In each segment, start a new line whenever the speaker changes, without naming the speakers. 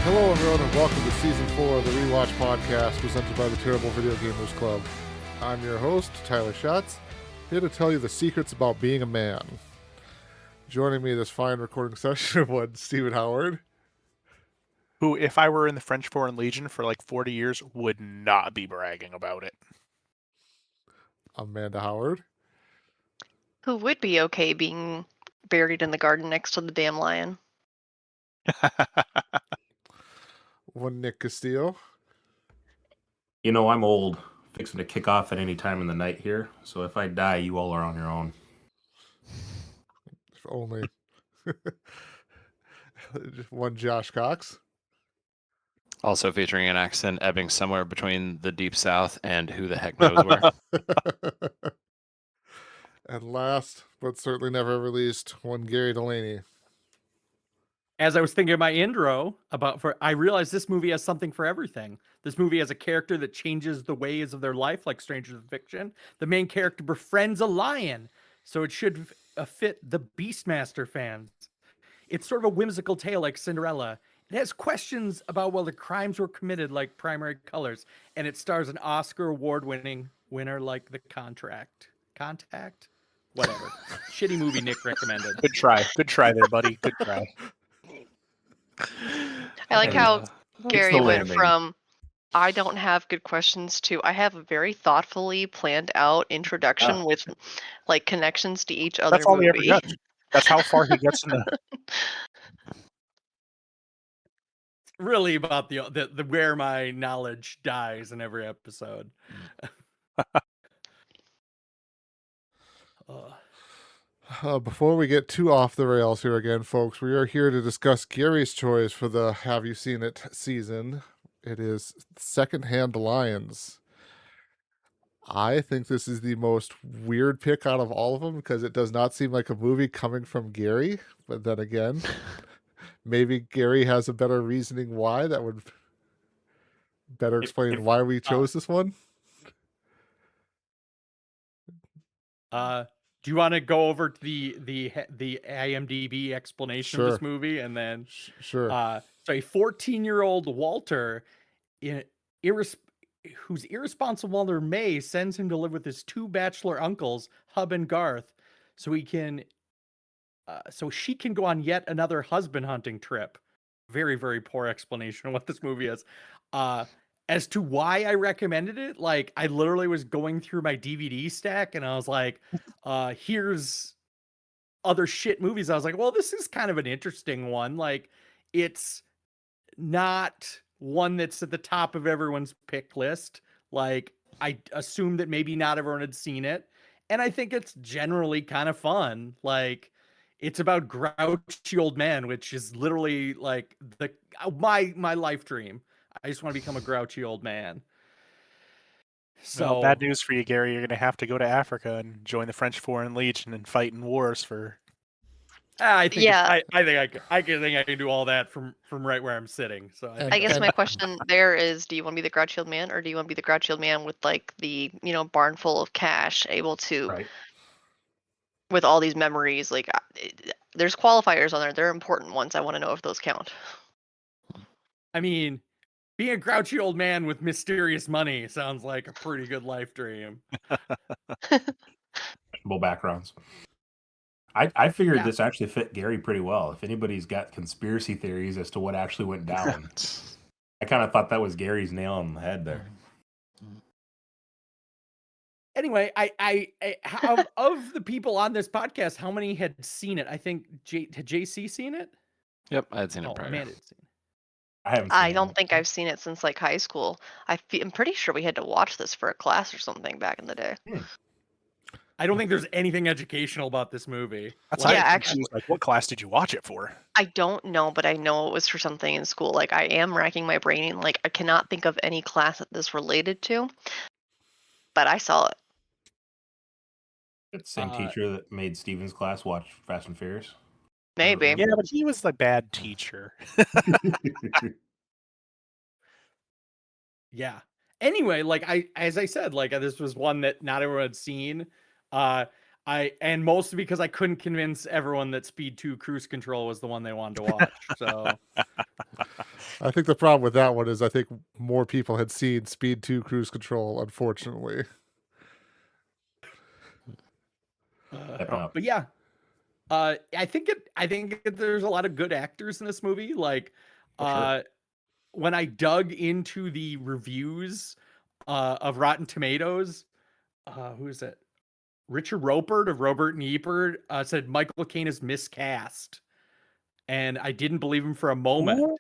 Hello, everyone, and welcome to Season 4 of the Rewatch Podcast, presented by the Terrible Video Gamers Club. I'm your host, Tyler Schatz, here to tell you the secrets about being a man. Joining me this fine recording session was Stephen Howard.
Who, if I were in the French Foreign Legion for like 40 years, would not be bragging about it.
Amanda Howard.
Who would be okay being buried in the garden next to the damn lion?
One Nick Castillo.
You know, I'm old, fixing to kick off at any time in the night here, so if I die, you all are on your own.
If only. One Josh Cox.
Also featuring an accent ebbing somewhere between the Deep South and who the heck knows where.
And last, but certainly never released, one Gary Delaney.
As I was thinking of my intro I realized this movie has something for everything. This movie has a character that changes the ways of their life, like Strangers in Fiction. The main character befriends a lion, so it should fit the Beastmaster fans. It's sort of a whimsical tale like Cinderella. It has questions about whether crimes were committed like Primary Colors, and it stars an Oscar award-winning winner like The Contact. Whatever. Shitty movie Nick recommended.
Good try there, buddy. Good try.
I like how Gary
the
went
landing.
from I don't have good questions to I have a very thoughtfully planned out introduction with like connections to each other
That's all
movie.
he ever gets. That's how far he gets in the...
Really about the where my knowledge dies in every episode.
Before we get too off the rails here again, folks, we are here to discuss Gary's choice for the Have You Seen It season. It is Secondhand Lions. I think this is the most weird pick out of all of them because it does not seem like a movie coming from Gary. But then again, maybe Gary has a better reasoning why that would better explain why we chose this one.
Do you want to go over to the IMDb explanation of this movie and then
Sure.
So a 14-year-old Walter, whose irresponsible mother May sends him to live with his two bachelor uncles, Hub and Garth, so she can go on yet another husband hunting trip. Very, very poor explanation of what this movie is. As to why I recommended it, like I literally was going through my DVD stack and I was like, here's other shit movies. I was like, well, this is kind of an interesting one. Like it's not one that's at the top of everyone's pick list. Like I assumed that maybe not everyone had seen it. And I think it's generally kind of fun. Like it's about grouchy old man, which is literally like my life dream. I just want to become a grouchy old man. So
Well, bad news for you, Gary. You're going to have to go to Africa and join the French Foreign Legion and fight in wars for...
I think
Yeah.
I can do all that from right where I'm sitting. So
I guess my question there is, do you want to be the grouchy old man or do you want to be the grouchy old man with like the, barn full of cash, able to,
Right.
with all these memories, like there's qualifiers on there. They're important ones. I want to know if those count.
I mean, being a grouchy old man with mysterious money sounds like a pretty good life dream.
Both backgrounds. I figured
Yeah.
this actually fit Gary pretty well. If anybody's got conspiracy theories as to what actually went down, I kind of thought that was Gary's nail on the head there.
Anyway, I of the people on this podcast, how many had seen it? I think had JC seen it?
Yep, I had seen it prior.
Amanda had seen it.
I haven't seen
I
it.
don't think I've seen it since like high school. I'm pretty sure we had to watch this for a class or something back in the day.
I don't think there's anything educational about this movie.
That's
Yeah,
how I'm
actually-
confused. Like, what class did you watch it for?
I don't know, but I know it was for something in school. Like I am racking my brain and like I cannot think of any class that this related to. But I saw it.
It's the same teacher that made Steven's class watch Fast and Furious.
Maybe.
Yeah, but he was the bad teacher.
Yeah. Anyway, like as I said, like this was one that not everyone had seen. And mostly because I couldn't convince everyone that Speed 2 Cruise Control was the one they wanted to watch. So
I think the problem with that one is I think more people had seen Speed 2 Cruise Control, unfortunately.
Stepping up.
But yeah, I think there's a lot of good actors in this movie. Like,
For sure.
when I dug into the reviews of Rotten Tomatoes, who is it? Richard Roper of Robert and Ebert said Michael Caine is miscast, and I didn't believe him for a moment.
Who?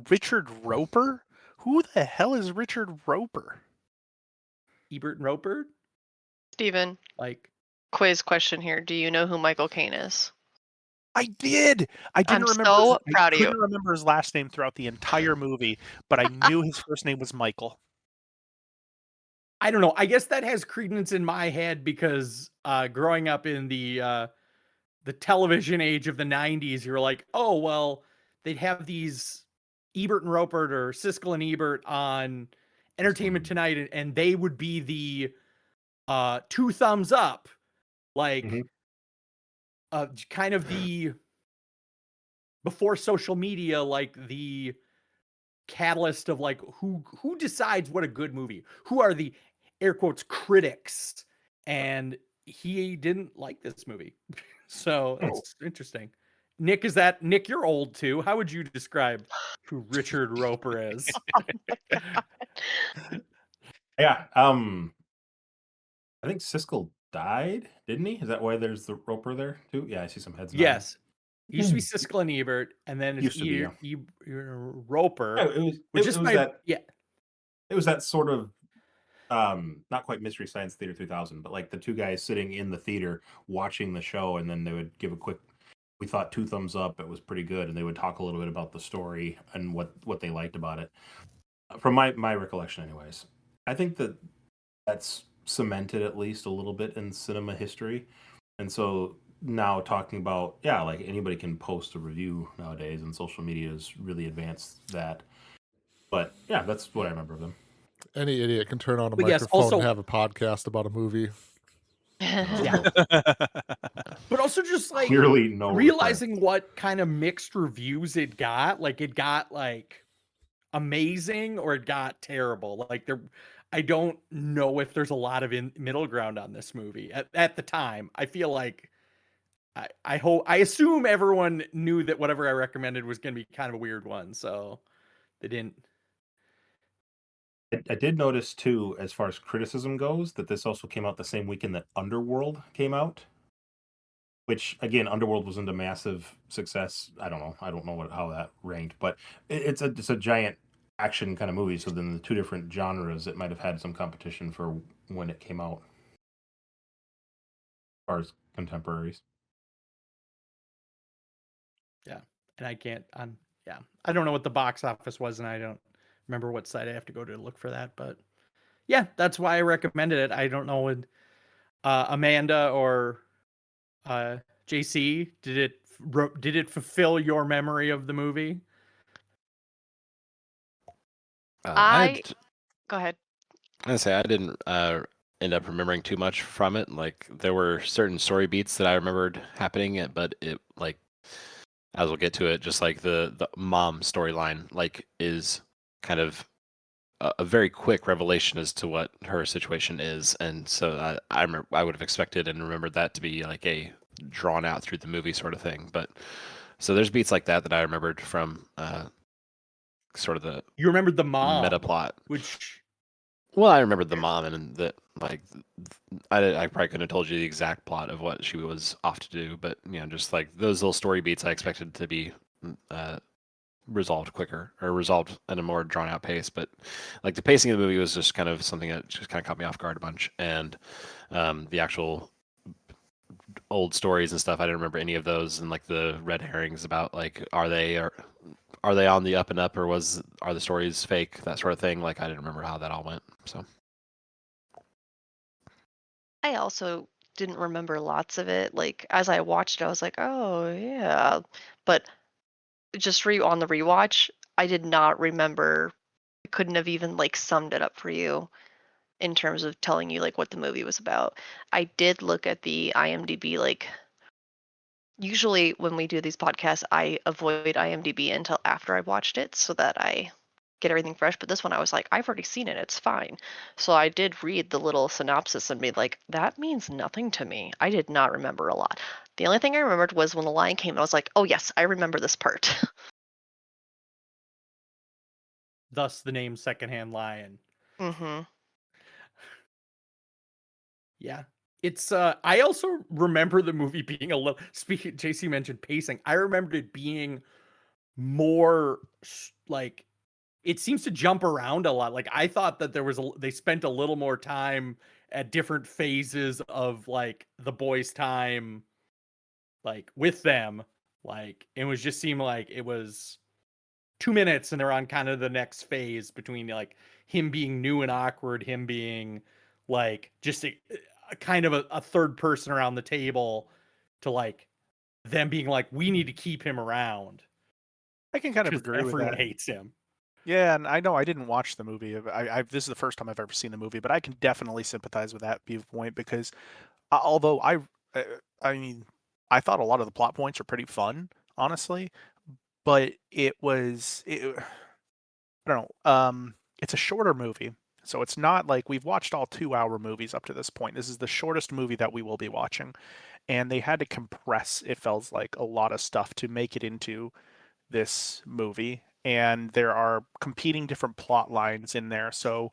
Richard Roper? Who the hell is Richard Roper?
Ebert and Roper,
Steven,
like,
quiz question here. Do you know who Michael Caine is?
I did. I didn't
I'm
remember.
so proud of
I
you.
couldn't remember his last name throughout the entire movie, but I knew his first name was Michael.
I don't know. I guess that has credence in my head because growing up in the television age of the 90s, you were like, oh, well, they'd have these Ebert and Roper or Siskel and Ebert on Entertainment Tonight, and they would be the two thumbs up, like kind of the before social media, like the catalyst of like who decides what a good movie, who are the air quotes critics, and he didn't like this movie. So it's interesting. Nick, you're old too. How would you describe who Richard Roper is?
Yeah. I think Siskel died, didn't he? Is that why there's the Roper there too? Yeah, I see some heads.
Yes. It used to be Siskel and Ebert, and then it's
Used to be,
Roper.
Yeah, it was that sort of not quite Mystery Science Theater 3000, but like the two guys sitting in the theater watching the show, and then they would give a quick, we thought 2 thumbs up, it was pretty good, and they would talk a little bit about the story and what they liked about it. From my recollection anyways, I think that's cemented at least a little bit in cinema history. And so now talking about, like anybody can post a review nowadays, and social media has really advanced that. But yeah, that's what I remember of them.
Any idiot can turn on a
But yes,
microphone
also-
and have a podcast about a movie.
Yeah. But also just like
Clearly no
realizing what kind of mixed reviews it got. Like it got like amazing or it got terrible. Like I don't know if there's a lot of middle ground on this movie at the time. I feel like I assume everyone knew that whatever I recommended was going to be kind of a weird one, so they didn't.
I did notice too, as far as criticism goes, that this also came out the same weekend that Underworld came out. Which again, Underworld wasn't a massive success. I don't know how that ranked, but it's a giant action kind of movie. So then the two different genres, it might have had some competition for when it came out, as far as contemporaries.
Yeah, and I don't know what the box office was, and I don't remember what site I have to go to look for that. But yeah, that's why I recommended it. I don't know when Amanda or JC, did it fulfill your memory of the movie?
Go ahead.
I was gonna say I didn't end up remembering too much from it. Like there were certain story beats that I remembered happening, but it like, as we'll get to it, just like the mom storyline like is kind of a very quick revelation as to what her situation is, and so I would have expected and remembered that to be like a drawn out through the movie sort of thing. But so there's beats like that I remembered from sort of the
You remembered the mom
meta plot.
which
Well, I remembered the mom, and that like I probably couldn't have told you the exact plot of what she was off to do, but just like those little story beats, I expected to be resolved quicker or resolved at a more drawn out pace. But like the pacing of the movie was just kind of something that just kind of caught me off guard a bunch, and the actual old stories and stuff, I didn't remember any of those, and like the red herrings about like are they on the up and up, or are the stories fake, that sort of thing. Like I didn't remember how that all went. So
I also didn't remember lots of it. Like as I watched it, I was like, oh yeah. But just on the rewatch, I did not remember. I couldn't have even like summed it up for you in terms of telling you like what the movie was about. I did look at the IMDb like usually when we do these podcasts, I avoid IMDb until after I watched it so that I get everything fresh. But this one, I was like, I've already seen it. It's fine. So I did read the little synopsis and be like, that means nothing to me. I did not remember a lot. The only thing I remembered was when the lion came, I was like, oh, yes, I remember this part.
Thus the name Secondhand Lion.
Mm-hmm.
Yeah. It's I also remember the movie being a little, speaking, JC mentioned pacing. I remembered it being more like, it seems to jump around a lot. Like I thought that they spent a little more time at different phases of like the boys' time, like with them. Like it was just seemed like it was 2 minutes and they're on kind of the next phase between like him being new and awkward, him being like just a kind of a third person around the table, to like them being like, we need to keep him around
I can kind of
because
agree with
everyone
that.
hates him.
Yeah, and I know I didn't watch the movie. This is the first time I've ever seen the movie, but I can definitely sympathize with that viewpoint because although I mean, I thought a lot of the plot points are pretty fun, honestly, but I don't know. It's a shorter movie, so it's not like we've watched all 2-hour movies up to this point. This is the shortest movie that we will be watching, and they had to compress, it felt like, a lot of stuff to make it into this movie. And there are competing different plot lines in there, so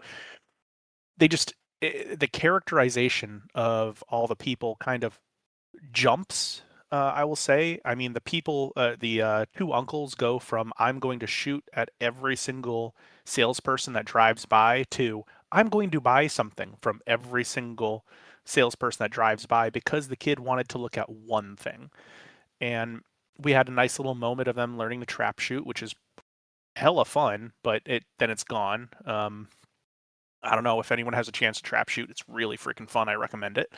the characterization of all the people kind of jumps. I will say. I mean, the two uncles go from "I'm going to shoot at every single salesperson that drives by" to "I'm going to buy something from every single salesperson that drives by," because the kid wanted to look at one thing. And we had a nice little moment of them learning to trap shoot, which is hella fun, but then it's gone. I don't know if anyone has a chance to trap shoot. It's really freaking fun. I recommend it.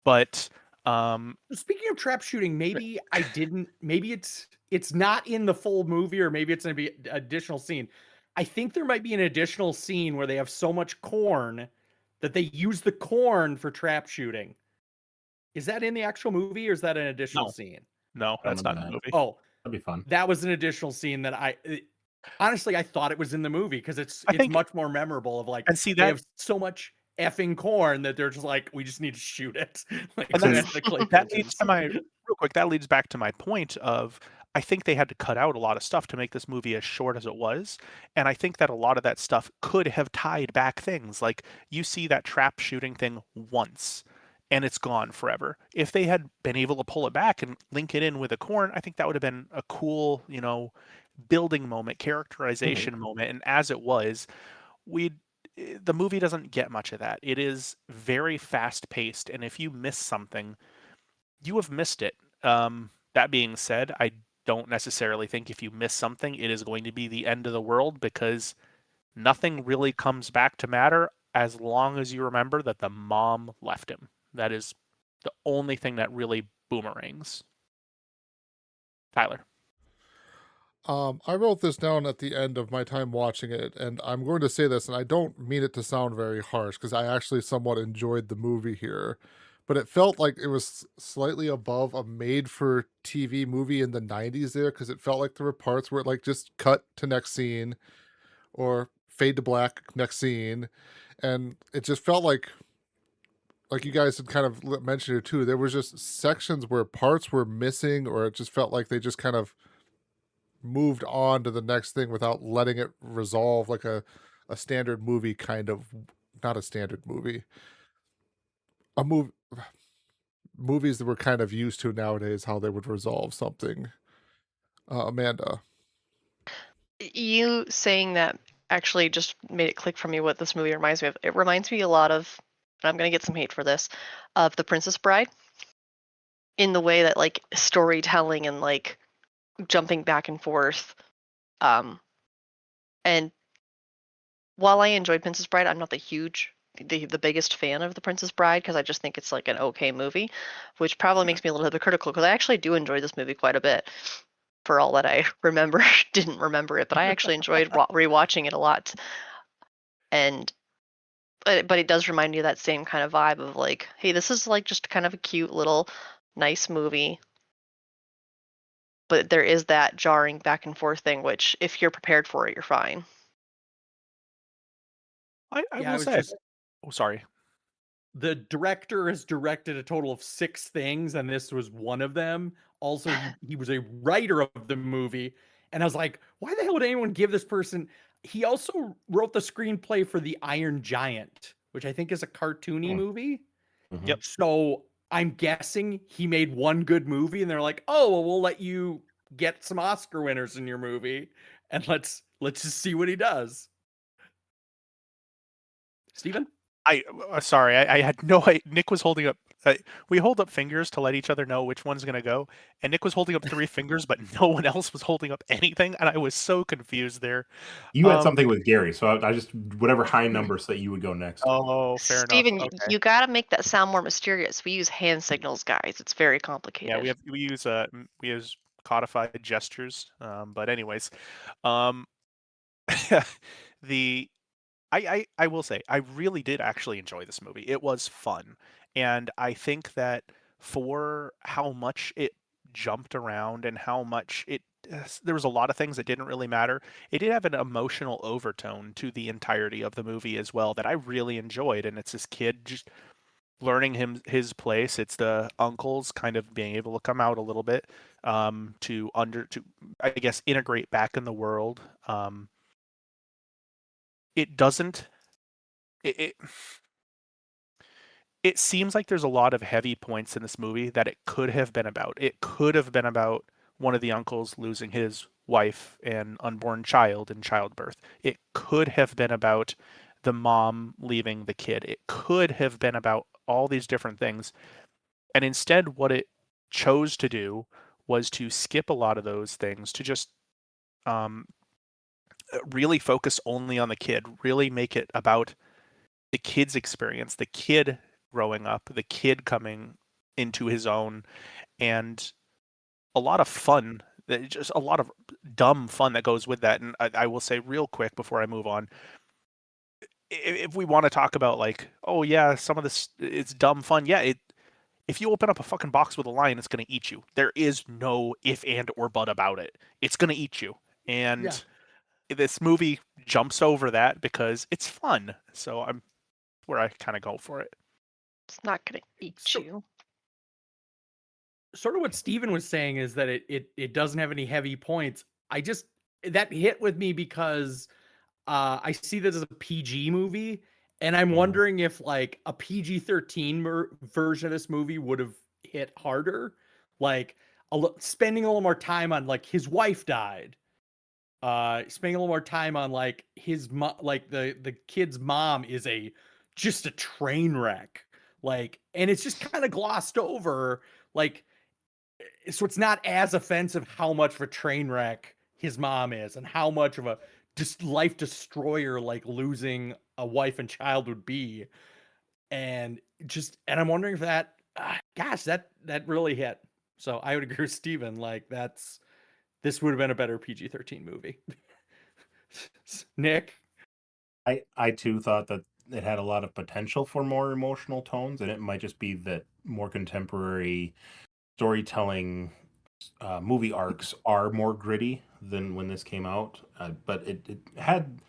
But
Speaking of trap shooting, maybe I didn't. Maybe it's not in the full movie, or maybe it's going to be an additional scene. I think there might be an additional scene where they have so much corn that they use the corn for trap shooting. Is that in the actual movie, or is that an additional
No.
scene?
no,
I
that's not in the
remember
movie.
Oh,
That'd be fun.
that was an additional scene that honestly I thought it was in the movie because
I
it's
think,
much more memorable. Of like,
and see
they
that,
have so much effing corn that they're just like, we just need to shoot it. Like,
and
so
that's
that's the clay
that leads
pigeons.
to my real quick. That leads back to my point of I think they had to cut out a lot of stuff to make this movie as short as it was, and I think that a lot of that stuff could have tied back things. Like you see that trap shooting thing once, and it's gone forever. If they had been able to pull it back and link it in with a corn, I think that would have been a cool, building moment, characterization moment. And as it was, we the movie doesn't get much of that. It is very fast paced, and if you miss something, you have missed it. That being said, I don't necessarily think if you miss something, it is going to be the end of the world, because nothing really comes back to matter as long as you remember that the mom left him. That is the only thing that really boomerangs. Tyler.
I wrote this down at the end of my time watching it, and I'm going to say this, and I don't mean it to sound very harsh, because I actually somewhat enjoyed the movie here, but it felt like it was slightly above a made-for-TV movie in the 90s there, because it felt like there were parts where it like just cut to next scene, or fade to black next scene, and it just felt like you guys had kind of mentioned it too, there was just sections where parts were missing, or it just felt like they just kind of moved on to the next thing without letting it resolve like a standard movie kind of, not a standard movie, a movie, movies that we're kind of used to nowadays, how they would resolve something. Amanda.
You saying that actually just made it click for me what this movie reminds me of. It reminds me a lot of, and I'm going to get some hate for this, of The Princess Bride, in the way that like storytelling and like jumping back and forth. And while I enjoyed Princess Bride, I'm not the biggest fan of The Princess Bride, because I just think it's like an okay movie, which probably makes me a little hypocritical, because I actually do enjoy this movie quite a bit. For all that I remember, didn't remember it, but I actually enjoyed rewatching it a lot. And but it does remind me of that same kind of vibe of like, hey, this is like just kind of a cute little nice movie. but there is that jarring back and forth thing, which if you're prepared for it, you're fine.
I will say. Oh, sorry.
The director has directed a total of 6 things, and this was one of them. Also, he was a writer of the movie, and I was like, why the hell would anyone give this person? He also wrote the screenplay for The Iron Giant, which I think is a cartoony movie.
Mhm.
Yep.
So I'm guessing he made one good movie, and they're like, oh, well, we'll let you get some Oscar winners in your movie, and let's just see what he does. Steven?
Sorry, I had no idea. Nick was holding up. We hold up fingers to let each other know which one's going to go, and Nick was holding up 3 fingers, but no one else was holding up anything, and I was so confused there.
You had something with Gary, so I just whatever high number so that you would go next.
Oh, fair
Steven,
enough. Okay.
you got to make that sound more mysterious. We use hand signals, guys. It's very complicated.
Yeah, we use codified gestures. But anyways, the I will say I really did actually enjoy this movie. It was fun, and I think that for how much it jumped around and how much there was a lot of things that didn't really matter. It did have an emotional overtone to the entirety of the movie as well that I really enjoyed, and it's this kid just learning his place. It's the uncles kind of being able to come out a little bit to I guess integrate back in the world. It doesn't it it seems like there's a lot of heavy points in this movie that it could have been about. It could have been about one of the uncles losing his wife and unborn child in childbirth. It could have been about the mom leaving the kid. It could have been about all these different things. And instead, what it chose to do was to skip a lot of those things to just really focus only on the kid, really make it about the kid's experience, the kid growing up, the kid coming into his own, and a lot of fun, just a lot of dumb fun that goes with that. And I will say real quick before I move on, if we want to talk about like, oh yeah, some of this, it's dumb fun. Yeah, if you open up a fucking box with a lion, it's going to eat you. There is no if and or but about it. It's going to eat you. And this movie jumps over that because it's fun. So I'm where I kind of go for it.
It's not going to eat you.
Sort of what Steven was saying is that it doesn't have any heavy points. That hit with me because I see this as a PG movie, and I'm wondering if like a PG-13 version of this movie would have hit harder, like spending a little more time on like his wife died, spending a little more time on like his like the kid's mom is just a train wreck, like, and it's just kind of glossed over, like, so it's not as offensive how much of a train wreck his mom is and how much of a just life destroyer like losing a wife and child would be. And I'm wondering if that gosh, that really hit. So I would agree with Steven, like this would have been a better PG-13 movie. Nick?
I too thought that it had a lot of potential for more emotional tones, and it might just be that more contemporary storytelling movie arcs are more gritty than when this came out. But it had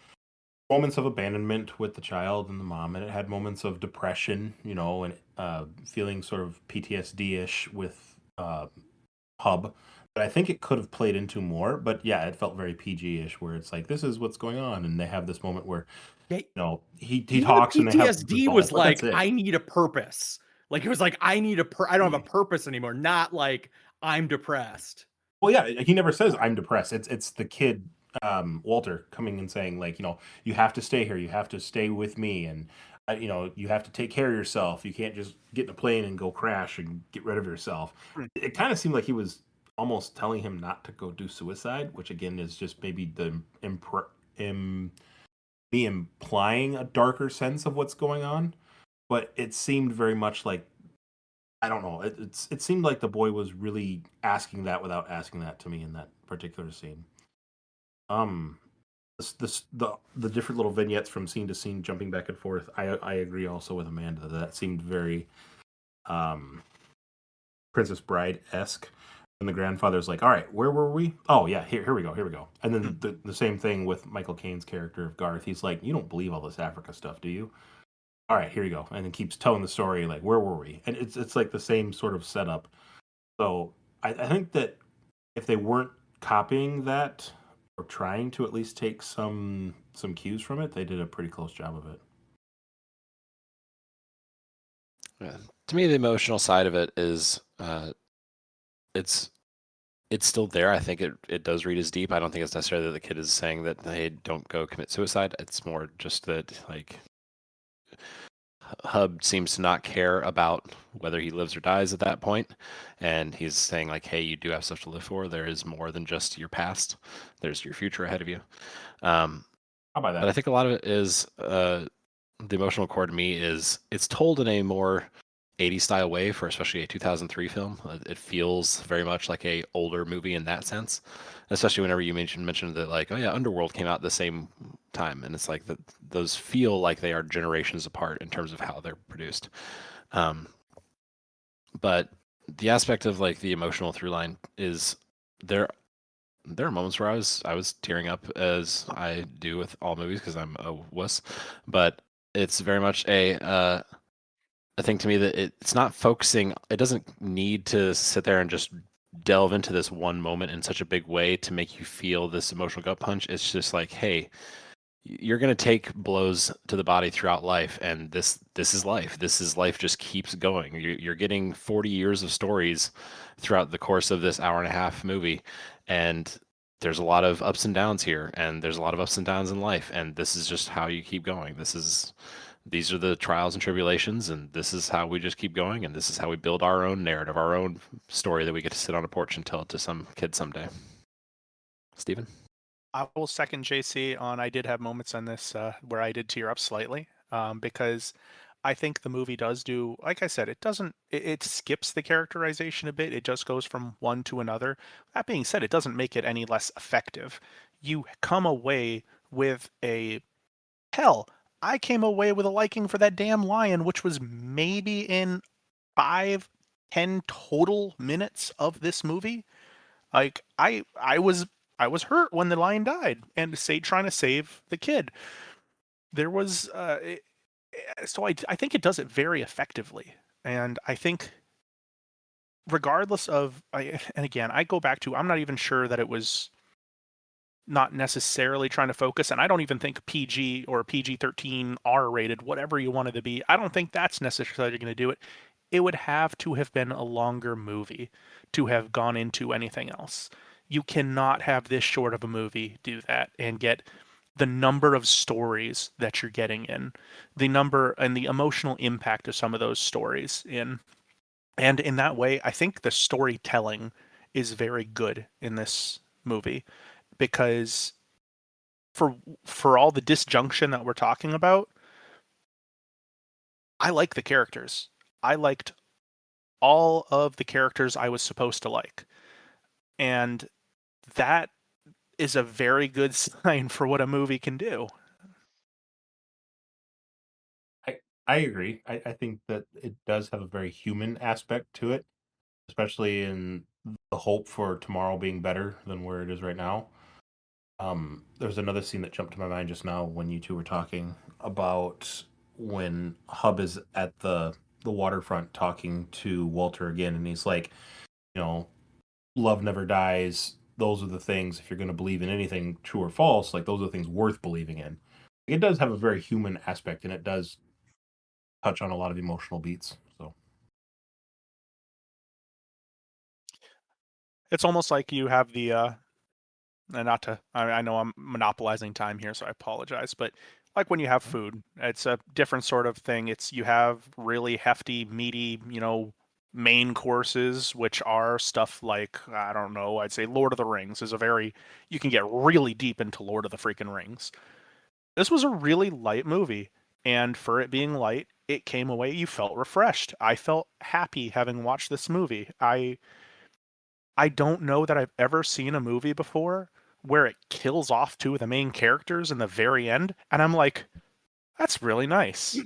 moments of abandonment with the child and the mom, and it had moments of depression, and feeling sort of PTSD-ish with Hub. But I think it could have played into more. But yeah, it felt very PG-ish, where it's like, this is what's going on, and they have this moment where he talks, and they have
PTSD was like, I need a purpose. Like it was like, I don't have a purpose anymore. Not like I'm depressed.
Well, yeah, he never says I'm depressed. It's the kid, Walter, coming and saying like, you have to stay here. You have to stay with me, and you have to take care of yourself. You can't just get in a plane and go crash and get rid of yourself. It kind of seemed like he was almost telling him not to go do suicide, which again is just maybe me implying a darker sense of what's going on. But it seemed very much like, I don't know. It seemed like the boy was really asking that without asking that to me in that particular scene. The different little vignettes from scene to scene, jumping back and forth. I agree also with Amanda that seemed very Princess Bride-esque. And the grandfather's like, all right, where were we? Oh, yeah, here we go. And then the same thing with Michael Caine's character of Garth. He's like, you don't believe all this Africa stuff, do you? All right, here you go. And then keeps telling the story, like, where were we? And it's like the same sort of setup. So I think that if they weren't copying that or trying to at least take some cues from it, they did a pretty close job of it.
Yeah. To me, the emotional side of it is it's still there. I think it does read as deep. I don't think it's necessarily that the kid is saying that, hey, don't go commit suicide. It's more just that, like, Hub seems to not care about whether he lives or dies at that point, and he's saying, like, hey, you do have stuff to live for. There is more than just your past. There's your future ahead of you.
How about that?
But I think a lot of it is the emotional core to me is it's told in a more 80s style way for especially a 2003 film. It feels very much like a older movie in that sense, especially whenever you mentioned that, like, oh yeah, Underworld came out at the same time, and it's like those feel like they are generations apart in terms of how they're produced. But the aspect of, like, the emotional through line is there are moments where I was tearing up, as I do with all movies because I'm a wuss, but it's very much a thing to me that it's not focusing. It doesn't need to sit there and just delve into this one moment in such a big way to make you feel this emotional gut punch. It's just like, hey, you're going to take blows to the body throughout life, and this is life. This is life, just keeps going. You're getting 40 years of stories throughout the course of this hour and a half movie, and there's a lot of ups and downs here, and there's a lot of ups and downs in life, and this is just how you keep going. These are the trials and tribulations, and this is how we just keep going, and this is how we build our own narrative, our own story that we get to sit on a porch and tell it to some kid someday. Steven?
I will second JC on. I did have moments on this where I did tear up slightly because I think the movie does do, like I said, it skips the characterization a bit. It just goes from one to another. That being said, it doesn't make it any less effective. You come away with hell, I came away with a liking for that damn lion, which was maybe in 5-10 total minutes of this movie. Like, I was hurt when the lion died and trying to save the kid. There was so I think it does it very effectively, and I think regardless of and again, I go back to, I'm not even sure that it was not necessarily trying to focus, and I don't even think PG or PG-13 R-rated, whatever you wanted to be, I don't think that's necessarily going to do it. It would have to have been a longer movie to have gone into anything else. You cannot have this short of a movie do that and get the number of stories that you're getting in, the number and the emotional impact of some of those stories in. And in that way, I think the storytelling is very good in this movie, because for all the disjunction that we're talking about, I like the characters. I liked all of the characters I was supposed to like. And that is a very good sign for what a movie can do.
I agree. I think that it does have a very human aspect to it, especially in the hope for tomorrow being better than where it is right now. There's another scene that jumped to my mind just now when you two were talking about when Hub is at the waterfront talking to Walter again, and he's like, love never dies. Those are the things, if you're going to believe in anything, true or false, like, those are the things worth believing in. It does have a very human aspect, and it does touch on a lot of emotional beats. So
it's almost like you have the and not to, I know I'm monopolizing time here, so I apologize, but like when you have food, it's a different sort of thing. You have really hefty, meaty, main courses, which are stuff like, I don't know, I'd say Lord of the Rings is you can get really deep into Lord of the freaking Rings. This was a really light movie, and for it being light, it came away, you felt refreshed. I felt happy having watched this movie. I don't know that I've ever seen a movie before where it kills off two of the main characters in the very end, and I'm like, that's really nice.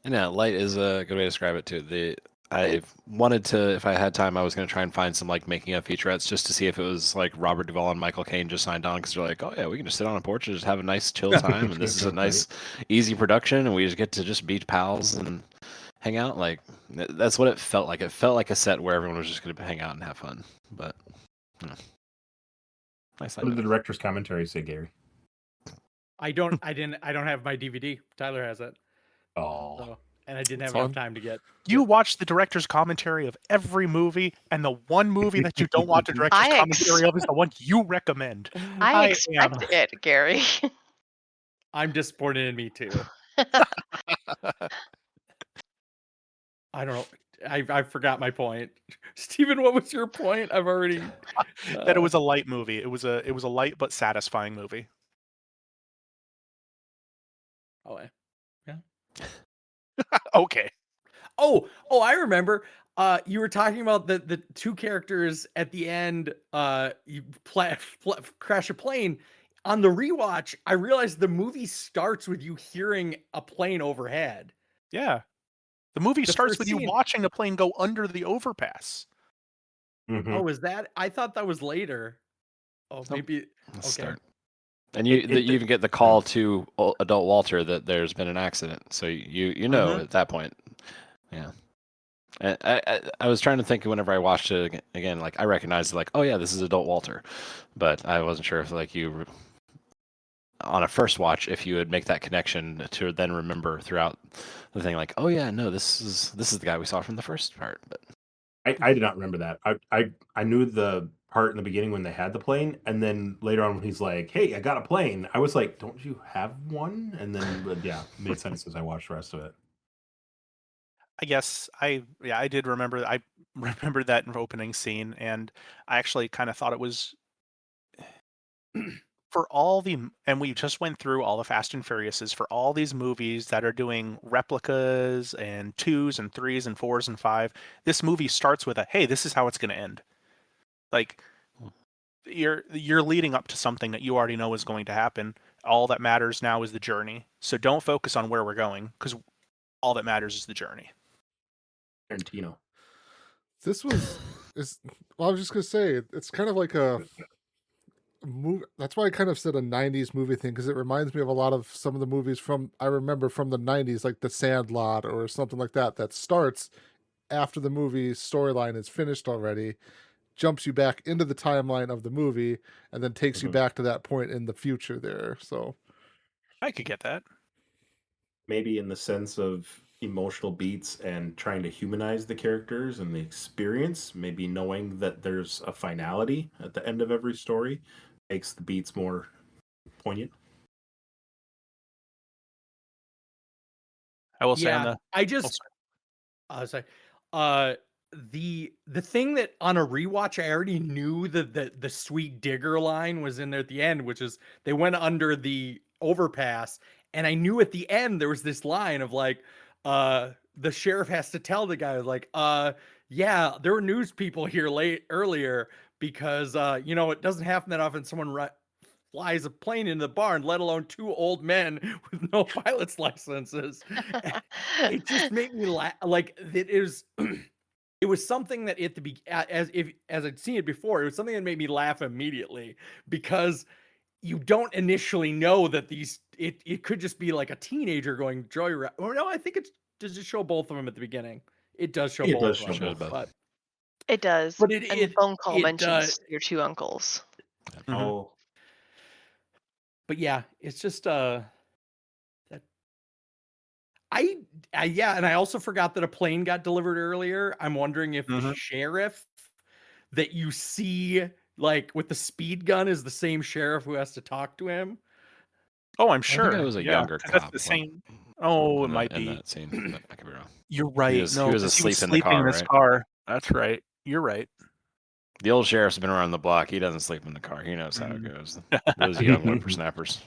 And yeah, light is a good way to describe it too. I wanted to, if I had time, I was going to try and find some like making of featurettes just to see if it was like Robert Duvall and Michael Caine just signed on because they're like, oh yeah, we can just sit on a porch and just have a nice chill time, and this is a nice, easy production, and we just get to just be pals and hang out. Like that's what it felt like. It felt like a set where everyone was just going to hang out and have fun. But nice.
What did the director's commentary say, Gary?
I don't have my DVD. Tyler has it.
Oh.
So, and I didn't have enough time to get.
You watch the director's commentary of every movie, and the one movie that you don't watch the director's commentary of is the one you recommend.
I expect it, Gary.
I'm disappointed in me too. I don't know. I forgot my point. Stephen, what was your point? I've already
that it was a light movie. It was a light but satisfying movie.
Oh, yeah.
Okay.
Oh, I remember. You were talking about the two characters at the end. You crash a plane. On the rewatch, I realized the movie starts with you hearing a plane overhead.
Yeah. The movie starts with you watching a plane go under the overpass.
Mm-hmm.
Oh, is that? I thought that was later. Oh, maybe.
Let's start. And you even get the call to adult Walter that there's been an accident. So you know at that point. Yeah. And I was trying to think whenever I watched it again, like I recognized like, oh yeah, this is adult Walter. But I wasn't sure if like you on a first watch if you would make that connection to then remember throughout the thing like, oh yeah, no, this is the guy we saw from the first part. But
I did not remember that. I knew the part in the beginning when they had the plane, and then later on when he's like, hey, I got a plane, I was like, don't you have one? And then yeah, it made sense as I watched the rest of it.
I guess I did remember. I remembered that opening scene, and I actually kind of thought it was for all the, and we just went through all the Fast and Furiouses, for all these movies that are doing replicas and 2s and 3s and 4s and 5. This movie starts with a, hey, this is how it's going to end. Like you're leading up to something that you already know is going to happen. All that matters now is the journey. So don't focus on where we're going, because all that matters is the journey.
Tarantino.
This was well, I was just gonna say it's kind of like a movie. That's why I kind of said a 90s movie thing, because it reminds me of a lot of some of the movies I remember from the 90s, like The Sandlot or something like that starts after the movie storyline is finished already, jumps you back into the timeline of the movie, and then takes you back to that point in the future there. So
I could get that.
Maybe in the sense of emotional beats and trying to humanize the characters and the experience, maybe knowing that there's a finality at the end of every story makes the beats more poignant.
I will say on
the thing that on a rewatch I already knew that the sweet digger line was in there at the end, which is they went under the overpass, and I knew at the end there was this line of like the sheriff has to tell the guy like yeah, there were news people here earlier because it doesn't happen that often someone flies a plane into the barn, let alone two old men with no pilot's licenses. It just made me laugh. Like it was something that at the as I'd seen it before, it was something that made me laugh immediately, because you don't initially know that it could just be like a teenager going joyride. Or no, I think does it show both of them at the beginning? It does show both of them. But
it does.
But
and the phone call mentions your two uncles.
Oh.
But yeah, it's just that and I also forgot that a plane got delivered earlier. I'm wondering if the sheriff that you see like with the speed gun is the same sheriff who has to talk to him.
Oh, I'm sure.
I think it was a younger cop.
That's the same. Oh, it might be.
That scene, I could be wrong.
You're right.
He was asleep in the car,
car. That's right. You're right.
The old sheriff's been around the block. He doesn't sleep in the car. He knows how it goes. Those young whippersnappers.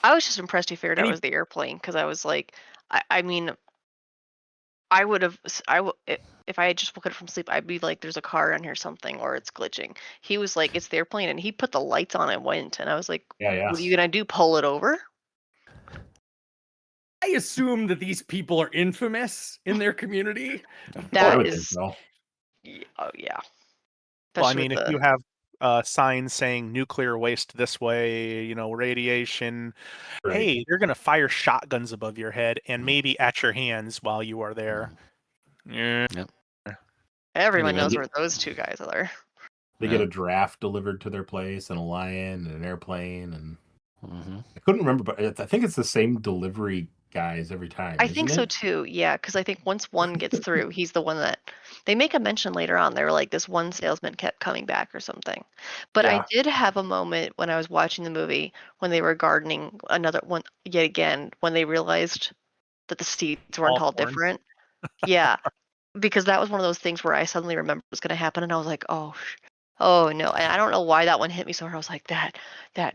I was just impressed he figured out it was the airplane, because I was like, I mean, I would have, if I had just woke up from sleep, I'd be like, there's a car on here something, or it's glitching. He was like, it's the airplane, and he put the lights on and went, and I was like,
yeah.
What are you gonna do, pull it over?
I assume that these people are infamous in their community.
I
That
would think
is,
so.
oh yeah.
Well, I
Especially
mean,
with
if you have signs saying nuclear waste this way, radiation,
Right.
hey, they're going to fire shotguns above your head and maybe at your hands while you are there. Yeah.
Yep.
everyone
Anyway,
knows where those two guys are.
They get a draft delivered to their place, and a lion, and an airplane, and
Mm-hmm.
I couldn't remember, but I think it's the same delivery guys every time.
I think so
isn't it?
too. Yeah, because I think once one gets through, he's the one that they make a mention later on. They were like, this one salesman kept coming back or something. But I
Yeah.
did have a moment when I was watching the movie when they were gardening another one yet again when they realized that the seeds weren't all
corn.
different. Yeah, because that was one of those things where I suddenly remembered it was going to happen, and I was like, oh no. And I don't know why that one hit me so hard. I was like, that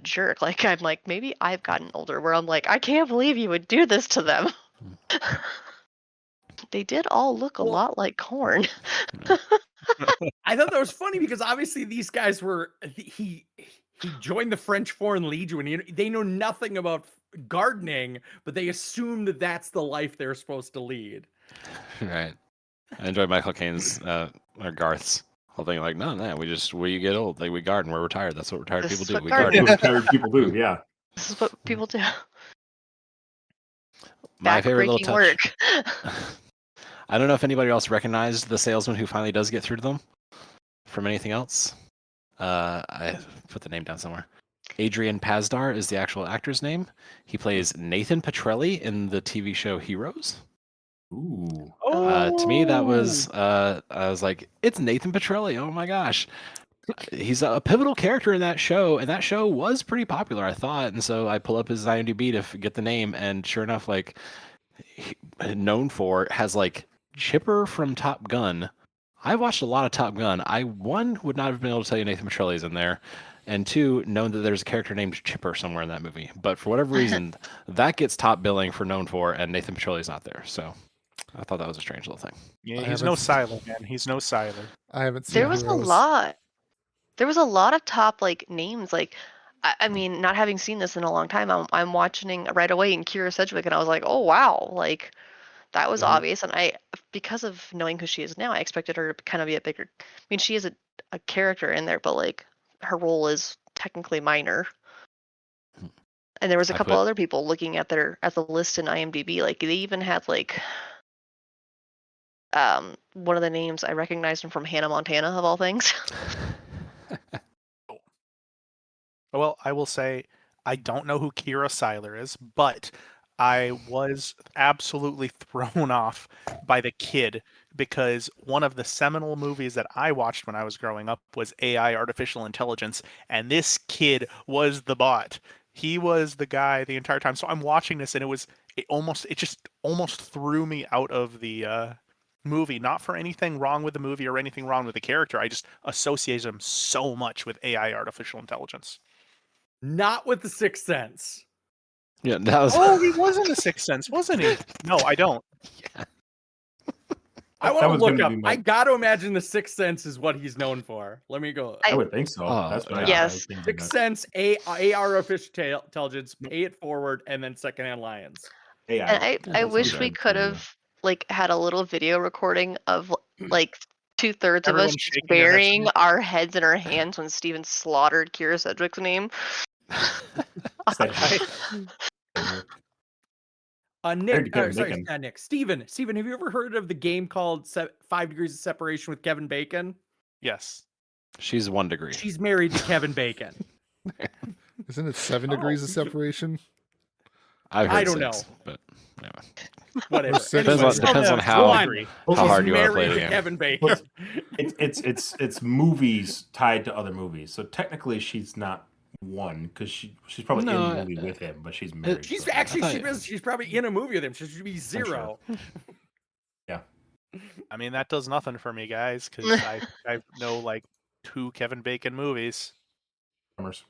jerk. Like I'm like, maybe I've gotten older where I'm like, I can't believe you would do this to them. They did all look a lot like corn.
I thought that was funny because obviously these guys were he joined the French Foreign Legion. They know nothing about gardening, but they assume that that's the life they're supposed to lead.
Right. I enjoyed Michael Caine's or Garth's whole thing. Like, no, we get old, like we garden, we're retired. That's what retired
This
people
is
do.
what
We
garden-
garden.
That's what retired people do. Yeah.
This is what people do.
My favorite little
Backbreaking
touch.
work.
I don't know if anybody else recognized the salesman who finally does get through to them from anything else. I put the name down somewhere. Adrian Pazdar is the actual actor's name. He plays Nathan Petrelli in the TV show Heroes.
Ooh.
To me, that was I was like, it's Nathan Petrelli. Oh my gosh. He's a pivotal character in that show, and that show was pretty popular, I thought. And so I pull up his IMDb to get the name, and sure enough, like, known for has like Chipper from Top Gun. I watched a lot of Top Gun. I would not have been able to tell you Nathan Petrelli's in there, and two, known that there's a character named Chipper somewhere in that movie. But for whatever reason, that gets top billing for known for, and Nathan Petrelli's not there. So I thought that was a strange little thing.
Yeah,
I
he's no
haven't-
Siler, man. He's no Siler.
I haven't seen
There was a
Heroes.
lot. There was a lot of top like names. Like, I mean, not having seen this in a long time, I'm watching right away in Kira Sedgwick, and I was like, oh wow, like that was obvious. And because of knowing who she is now, I expected her to kind of be a bigger. I mean, she is a character in there, but like her role is technically minor. And there was a couple other people looking at the list in IMDb. Like they even had like one of the names I recognized him from Hannah Montana of all things.
Well, I will say I don't know who Kira Siler is, but I was absolutely thrown off by the kid because one of the seminal movies that I watched when I was growing up was AI, Artificial Intelligence, and this kid was the bot. He was the guy the entire time. So I'm watching this, and it just almost threw me out of the movie. Not for anything wrong with the movie or anything wrong with the character. I just associated him so much with AI, Artificial Intelligence.
Not with The Sixth Sense.
Yeah, that was.
Oh, he was in The Sixth Sense, wasn't he? No, I don't.
Yeah.
I want
That
to
was
look
gonna
up.
be my-
I got to imagine The Sixth Sense is what he's known for. Let me go.
I would think so.
Oh,
That's what
yes.
I was thinking.
Sixth Sense, AR Official Intelligence, Pay It Forward, and then Secondhand Lions.
AI.
And I
that's
wish
what
we
I'm
could
saying.
have like had a little video recording of like 2/3 of
Everyone
us just
shaking their heads
burying
no.
our heads in our hands when Steven slaughtered Kira Sedgwick's name.
Nick,
Kevin
sorry,
Bacon.
Nick. Steven, have you ever heard of the game called 5 Degrees of Separation with Kevin Bacon?
Yes.
She's 1 degree.
She's married to Kevin Bacon.
Isn't it 7 degrees of separation?
I've heard
I don't
6,
know.
but anyway.
Whatever.
Depends
Anyways,
depends on
go
how-
on.
how
She's
hard you wanna play
married
the
to
game.
Kevin Bacon.
It's movies tied to other movies. So technically, she's not one because she's probably
No,
in the movie with him, but she's married.
She's
so-
actually she's probably in a movie with him. She should be zero.
Yeah.
I mean, that does nothing for me, guys, because I know like 2 Kevin Bacon movies.
Tremors.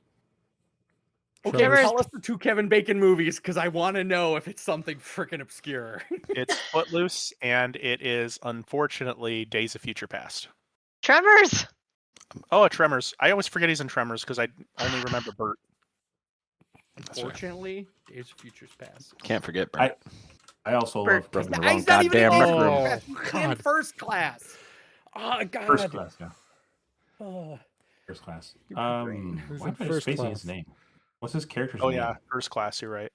Okay,
Tremors.
tell us the 2 Kevin Bacon movies because I want to know if it's something freaking obscure.
It's Footloose, and it is unfortunately Days of Future Past.
Tremors.
Oh, Tremors. I always forget he's in Tremors because I only remember Bert.
Unfortunately, Days of Future's Past.
Can't forget Bert.
I also
Bert.
love
Broken
Kevin
the wrong
He's not even in
goddamn
Days
rec
of
room.
Future Past. He's in
God.
First Class. Oh God.
First Class, yeah.
Oh,
First Class.
Your brain.
He's
Why
in
am I
First
spacing
Class.
his name? What's his character's
Oh
name?
yeah, First Class. You're right.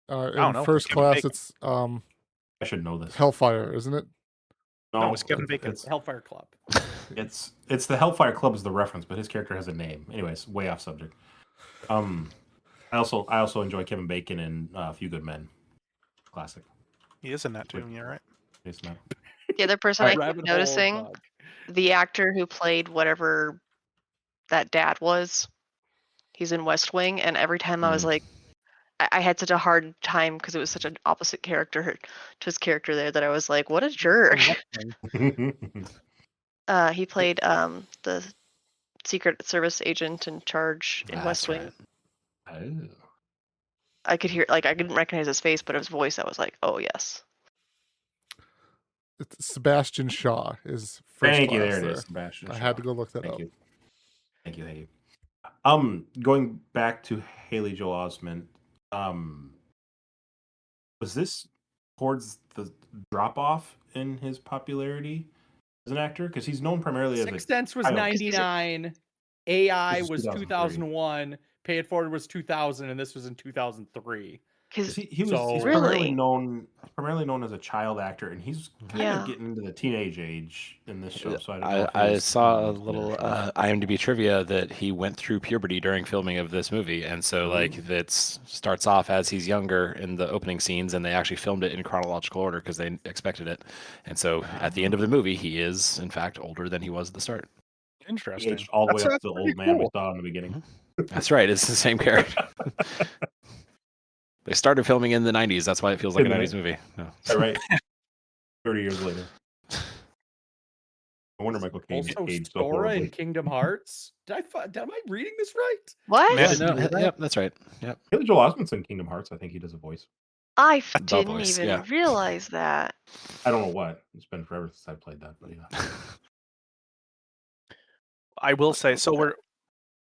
In
don't know.
First
Kevin
Class,
Bacon.
it's
I should know this.
Hellfire, isn't it?
No, it's Kevin Bacon.
It's
Hellfire Club.
it's the Hellfire Club is the reference, but his character has a name. Anyways, way off subject. I also enjoy Kevin Bacon in A Few Good Men. Classic.
He is in that too. You're right.
It's not.
The other person I keep
Rabbit hole
noticing,
bug.
the actor who played whatever that dad was, he's in West Wing, and every time I was like, I had such a hard time because it was such an opposite character to his character there that I was like, what a jerk. He played the Secret Service agent in charge in West Wing.
Right.
Oh.
I could hear, like, I didn't recognize his face, but his voice, I was like, oh yes.
It's Sebastian Shaw is First
Thank you.
Class
There it
there.
is. Sebastian
I
Shaw.
had to go look that
Thank
up.
you. Thank you. Going back to Haley Joel Osment, was this towards the drop off in his popularity as an actor? Because he's known primarily as
Sixth Sense was
child.
99. AI
This is
was
2003.
2001. Pay It Forward was 2000, and this was in 2003.
Because
He's
So-
Really?
primarily known as a child actor, and he's kind
Yeah.
of getting into the teenage age in this show. So I don't know if he
I
was
saw a
known as
little
there.
IMDb trivia that he went through puberty during filming of this movie, and so like it starts off as he's younger in the opening scenes, and they actually filmed it in chronological order because they expected it, and so at the end of the movie, he is in fact older than he was at the start.
He
Interesting.
aged all the way up
That's
to the
pretty
old man we
cool.
saw in the beginning.
That's right, it's the same character. They started filming in the 90s, that's why it feels like a
In the
90s movie. No.
All right. 30 years later. I wonder Michael Caine
Also,
aged so
Sora in
horribly.
Kingdom Hearts. Am I reading this right?
what?
Man,
Yeah, no,
Did you hear
yep, that's right. Yep.
Haley Joel Osment's in Kingdom Hearts. I think he does a voice.
I
The
didn't
voice,
even
yeah.
realize that.
I don't know what. It's been forever since I played that, but yeah.
I will say,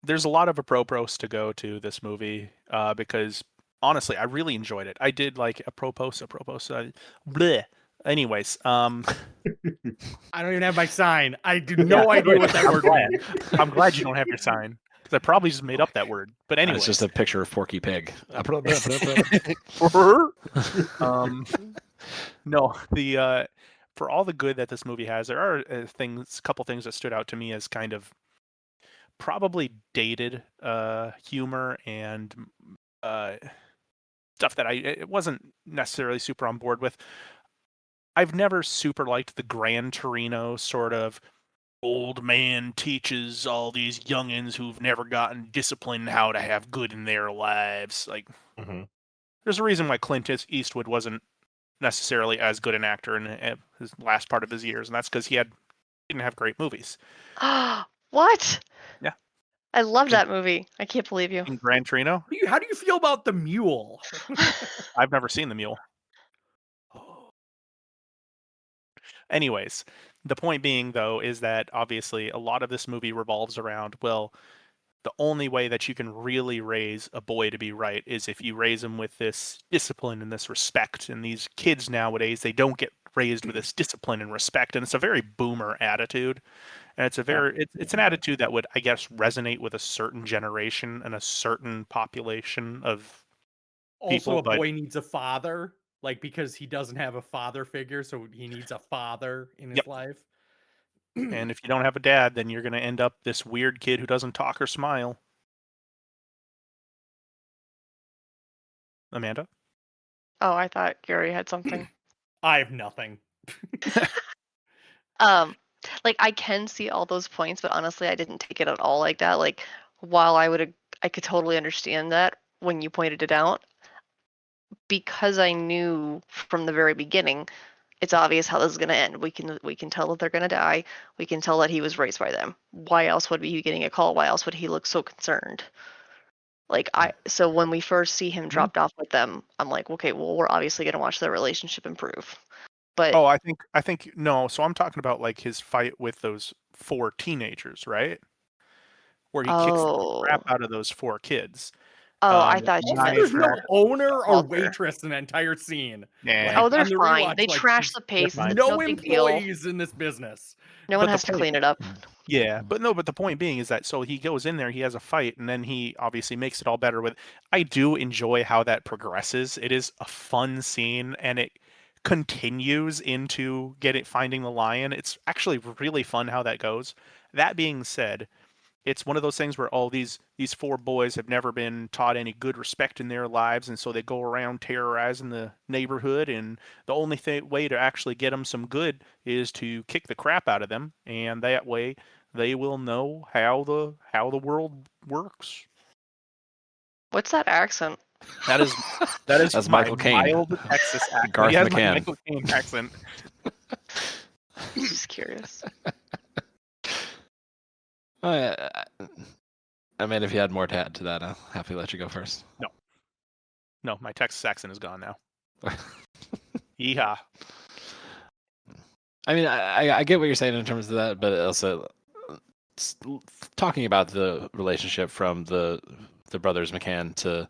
there's a lot of apropos to go to this movie because honestly, I really enjoyed it. I did like apropos. Bleh. Anyways,
I don't even have my sign. I do no idea what that
I'm
word
glad.
means.
I'm glad you don't have your sign because I probably just made up that word. But anyways,
It's just a picture of Forky Pig.
no, the for all the good that this movie has, there are a couple things that stood out to me as kind of probably dated humor and stuff that it wasn't necessarily super on board with. I've never super liked the Gran Torino sort of old man teaches all these youngins who've never gotten disciplined how to have good in their lives. Like, there's a reason why Clint Eastwood wasn't necessarily as good an actor in his last part of his years, and that's because he didn't have great movies.
What?
Yeah.
I love that movie. I can't believe you.
In Gran Torino,
How do you feel about the mule?
I've never seen The Mule. Anyways, the point being, though, is that obviously a lot of this movie revolves around, well, the only way that you can really raise a boy to be right is if you raise him with this discipline and this respect. And these kids nowadays, they don't get raised with this discipline and respect. And it's a very boomer attitude. And it's it's an attitude that would, I guess, resonate with a certain generation and a certain population of people.
Also, a boy needs a father, like because he doesn't have a father figure, so he needs a father in his life.
And if you don't have a dad, then you're going to end up this weird kid who doesn't talk or smile. Amanda?
Oh, I thought Gary had something.
I have nothing.
Like I can see all those points, but honestly, I didn't take it at all like that. Like, while I could totally understand that when you pointed it out, because I knew from the very beginning, it's obvious how this is going to end. We can tell that they're going to die. We can tell that he was raised by them. Why else would he be getting a call? Why else would he look so concerned? Like so when we first see him dropped off with them, I'm like, okay, well, we're obviously going to watch their relationship improve. But
I think no. So I'm talking about like his fight with those 4 teenagers, right? Where he kicks the crap out of those 4 kids.
Oh, I thought you
Nice
meant
There's no
trap.
owner or
Walter.
waitress in the entire scene.
Yeah.
Oh, they're
on the
fine.
rewatch,
They trash
there's
the pace.
fine.
It's
no
no big deal.
employees in this business.
No one
But the
has to
point-
clean it up.
Yeah, but the point being is that so he goes in there, he has a fight, and then he obviously makes it all better with. I do enjoy how that progresses. It is a fun scene, and it continues into finding the lion. It's actually really fun how that goes. That being said, it's one of those things where all these four boys have never been taught any good respect in their lives, and so they go around terrorizing the neighborhood, and the only way to actually get them some good is to kick the crap out of them, and that way they will know how the world works.
What's that accent?
That is
That's
my
Michael Caine.
mild Texas accent.
Garth
He has my
McCann.
Michael Caine accent.
Just curious.
I mean, if you had more to add to that, I'll happily let you go first.
No, my Texas accent is gone now. Yeehaw.
I mean, I get what you're saying in terms of that, but also talking about the relationship from the brothers McCann to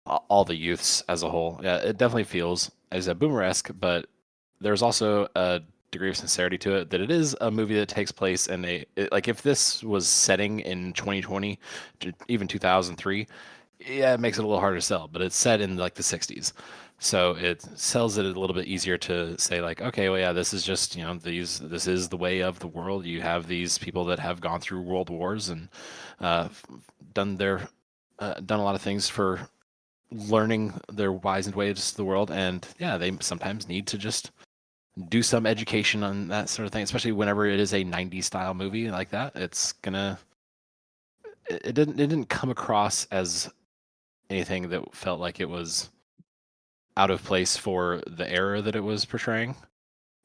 all the youths as a whole. Yeah, it definitely feels as a boomer-esque, but there's also a degree of sincerity to it that it is a movie that takes place in like if this was setting in 2020 to even 2003, yeah, it makes it a little harder to sell, but it's set in like the 60s. So it sells it a little bit easier to say like, okay, well, yeah, this is just, this is the way of the world. You have these people that have gone through world wars and done a lot of things for learning their wise and ways of the world. And yeah, they sometimes need to just do some education on that sort of thing, especially whenever it is a 90s style movie like that. It didn't come across as anything that felt like it was out of place for the era that it was portraying.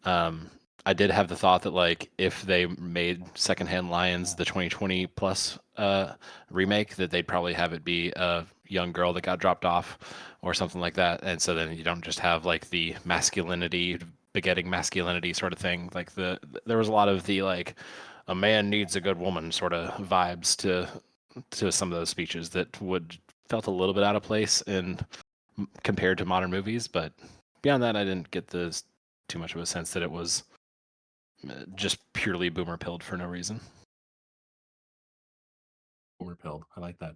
I did have the thought that like if they made Secondhand Lions the 2020 plus remake, that they'd probably have it be a young girl that got dropped off or something like that, and so then you don't just have like the masculinity begetting masculinity sort of thing. Like there was a lot of the like a man needs a good woman sort of vibes to some of those speeches that felt a little bit out of place compared to modern movies, but beyond that, I didn't get too much of a sense that it was just purely boomer pilled for no reason.
Boomer pilled. I like that.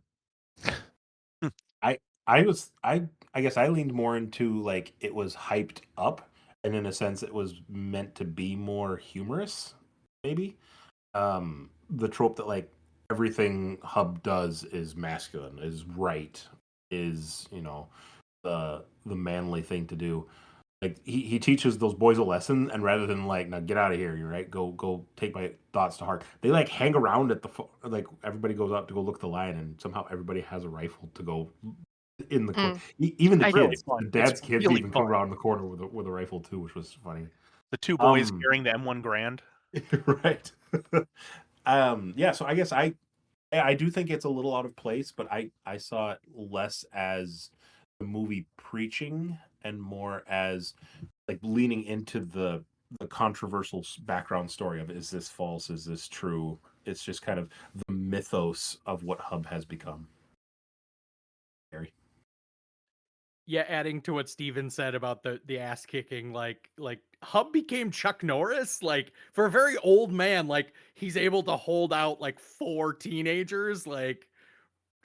I guess I leaned more into like it was hyped up, and in a sense, it was meant to be more humorous. Maybe the trope that like everything Hub does is masculine, is right, is the manly thing to do. Like he teaches those boys a lesson, and rather than like, now get out of here, you're right, go take my thoughts to heart, they like hang around at like everybody goes out to go look at the lion, and somehow everybody has a rifle to go in the corner. Even the kids, the dad's kids even come around the corner with a rifle too, which was funny.
The two boys carrying the M1 Grand.
Right. Yeah, so I guess I do think it's a little out of place, but I saw it less as the movie preaching and more as like leaning into the controversial background story of, is this false, is this true? It's just kind of the mythos of what Hub has become. Gary.
Yeah, adding to what Steven said about the ass kicking, like Hub became Chuck Norris, like for a very old man, like he's able to hold out like 4 teenagers, like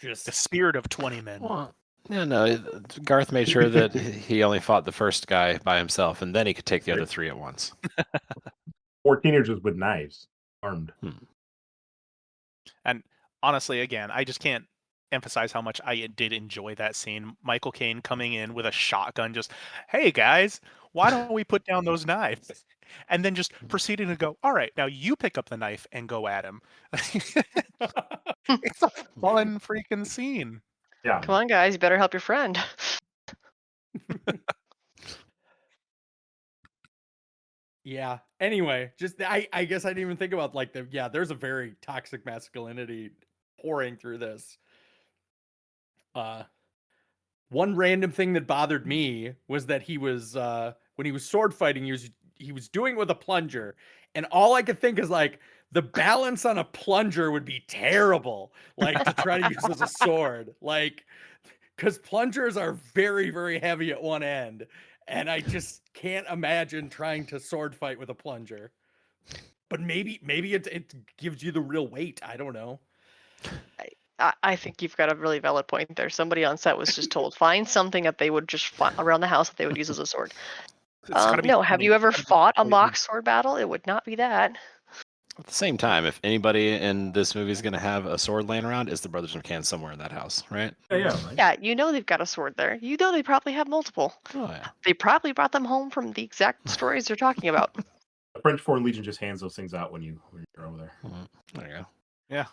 just
the spirit of 20 men.
Well, no, Garth made sure that he only fought the first guy by himself, and then he could take the other 3 at once.
4 teenagers with knives, armed.
And honestly, again, I just can't emphasize how much I did enjoy that scene. Michael Caine coming in with a shotgun, just, hey guys, why don't we put down those knives? And then just proceeding to go, all right, now you pick up the knife and go at him. It's a fun freaking scene.
Yeah.
Come on, guys, you better help your friend.
Yeah. Anyway, just I guess I didn't even think about like there's a very toxic masculinity pouring through this. One random thing that bothered me was that he was when he was sword fighting, he was doing it with a plunger, and all I could think is like, the balance on a plunger would be terrible. Like to try to use as a sword, like because plungers are very, very heavy at one end, and I just can't imagine trying to sword fight with a plunger. But maybe it gives you the real weight. I don't know.
I think you've got a really valid point there. Somebody on set was just told, find something that they would just find around the house that they would use as a sword. No, have you ever fought a mock sword battle? It would not be that.
At the same time, if anybody in this movie is going to have a sword laying around, it's the Brothers McCann somewhere in that house, right?
Yeah.
Yeah, you know they've got a sword there. You know they probably have multiple.
Oh, yeah.
They probably brought them home from the exact stories they're talking about.
The French Foreign Legion just hands those things out when you're over there.
There you go.
Yeah.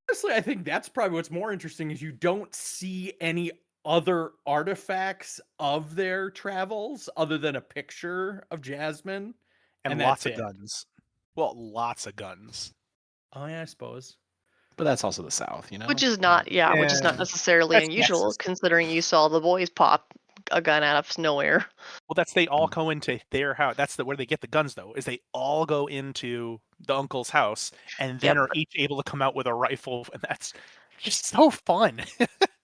Honestly, I think that's probably what's more interesting is you don't see any other artifacts of their travels other than a picture of Jasmine
And lots of guns. Well, lots of guns.
Oh yeah, I suppose.
But that's also the South, you know?
Which is not necessarily
That's
unusual,
Texas.
considering you saw the boys pop a gun out of nowhere.
Well, they all go into their house. That's where they get the guns, though. Is they all go into the uncle's house and then are each able to come out with a rifle, and that's just so fun.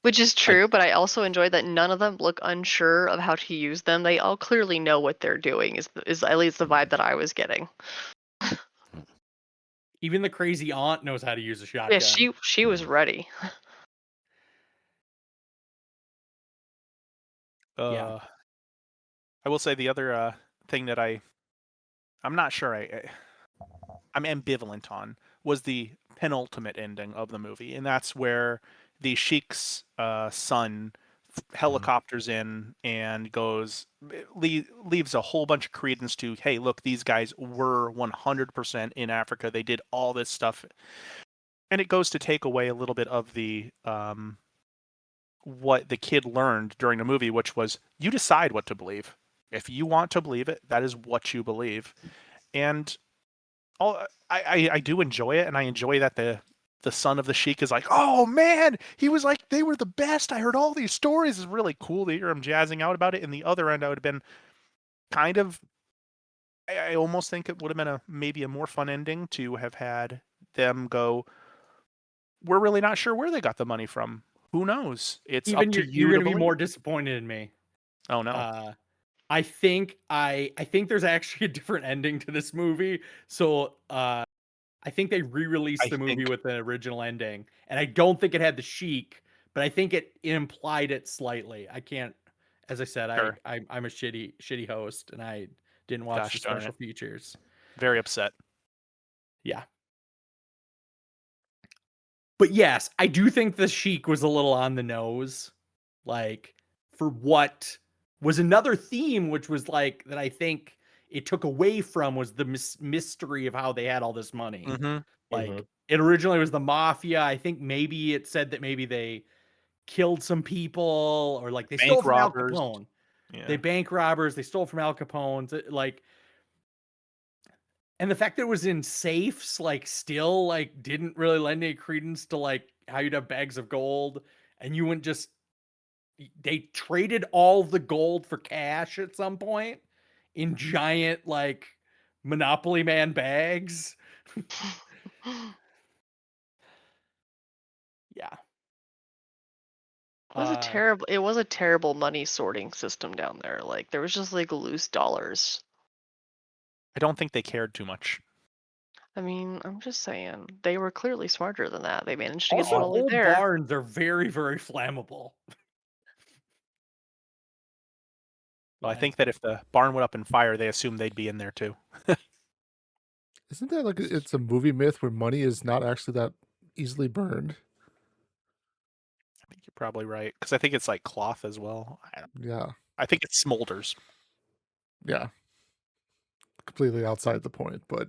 Which is true, but I also enjoy that none of them look unsure of how to use them. They all clearly know what they're doing. Is at least the vibe that I was getting.
Even the crazy aunt knows how to use a shotgun.
Yeah, she was ready.
Yeah.
I will say the other thing that I'm not sure I'm ambivalent on was the penultimate ending of the movie, and that's where the Sheik's son helicopters in and leaves a whole bunch of credence to, hey, look, these guys were 100% in Africa. They did all this stuff, and it goes to take away a little bit of the what the kid learned during the movie, which was you decide what to believe. If you want to believe it, that is what you believe. And I do enjoy it, and I enjoy that the son of the Sheik is like, oh man, he was like, they were the best. I heard all these stories. It's really cool to hear him jazzing out about it. And the other end, I would have been kind of, I almost think it would have been maybe a more fun ending to have had them go, we're really not sure where they got the money from. Who knows? It's
Even
up to
you're
you
going
to
to be more disappointed in me.
Oh no.
I think there's actually a different ending to this movie. So I think they re-released the movie with the original ending, and I don't think it had the Sheik, but I think it implied it slightly. I can't, as I said,
Sure.
I'm a shitty host, and I didn't watch the special features.
Very upset.
Yeah. But yes, I do think the Sheik was a little on the nose, like for what was another theme, which was like that I think it took away from was the mystery of how they had all this money.
Mm-hmm.
Like it originally was the mafia. I think maybe it said that maybe they killed some people or like they stole from Al Capone. Yeah. They bank robbers. They stole from Al Capone. Like, and the fact that it was in safes, like still like didn't really lend any credence to like how you'd have bags of gold and you wouldn't just, they traded all the gold for cash at some point in giant like Monopoly Man bags. Yeah.
It was a terrible money sorting system down there. Like there was just like loose dollars.
I don't think they cared too much.
I mean, I'm just saying they were clearly smarter than that. They managed to get
also,
all the way there.
Old barns are very, very flammable.
Well, I think that if the barn went up in fire, they assumed they'd be in there too.
Isn't that like it's a movie myth where money is not actually that easily burned?
I think you're probably right, because I think it's like cloth as well.
Yeah.
I think it smolders.
Yeah. Completely outside the point, but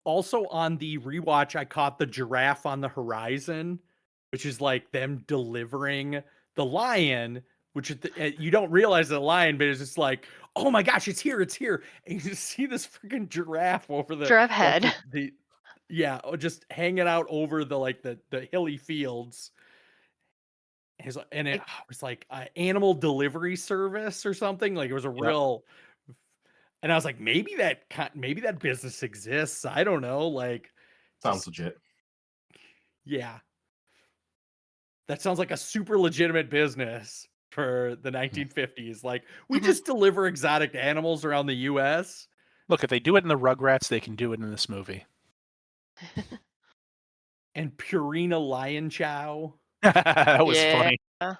also on the rewatch, I caught the giraffe on the horizon, which is like them delivering the lion, which you don't realize the lion, but it's just like, oh my gosh, it's here, and you just see this freaking giraffe over the
giraffe head.
Like yeah, just hanging out over the like the hilly fields. And it was like an animal delivery service or something. Like it was a real And I was like, maybe that business exists. I don't know. Like,
Sounds legit.
Yeah. That sounds like a super legitimate business for the 1950s. Like, we just deliver exotic animals around the US.
Look, if they do it in the Rugrats, they can do it in this movie.
And Purina Lion Chow.
That was
Yeah.
funny.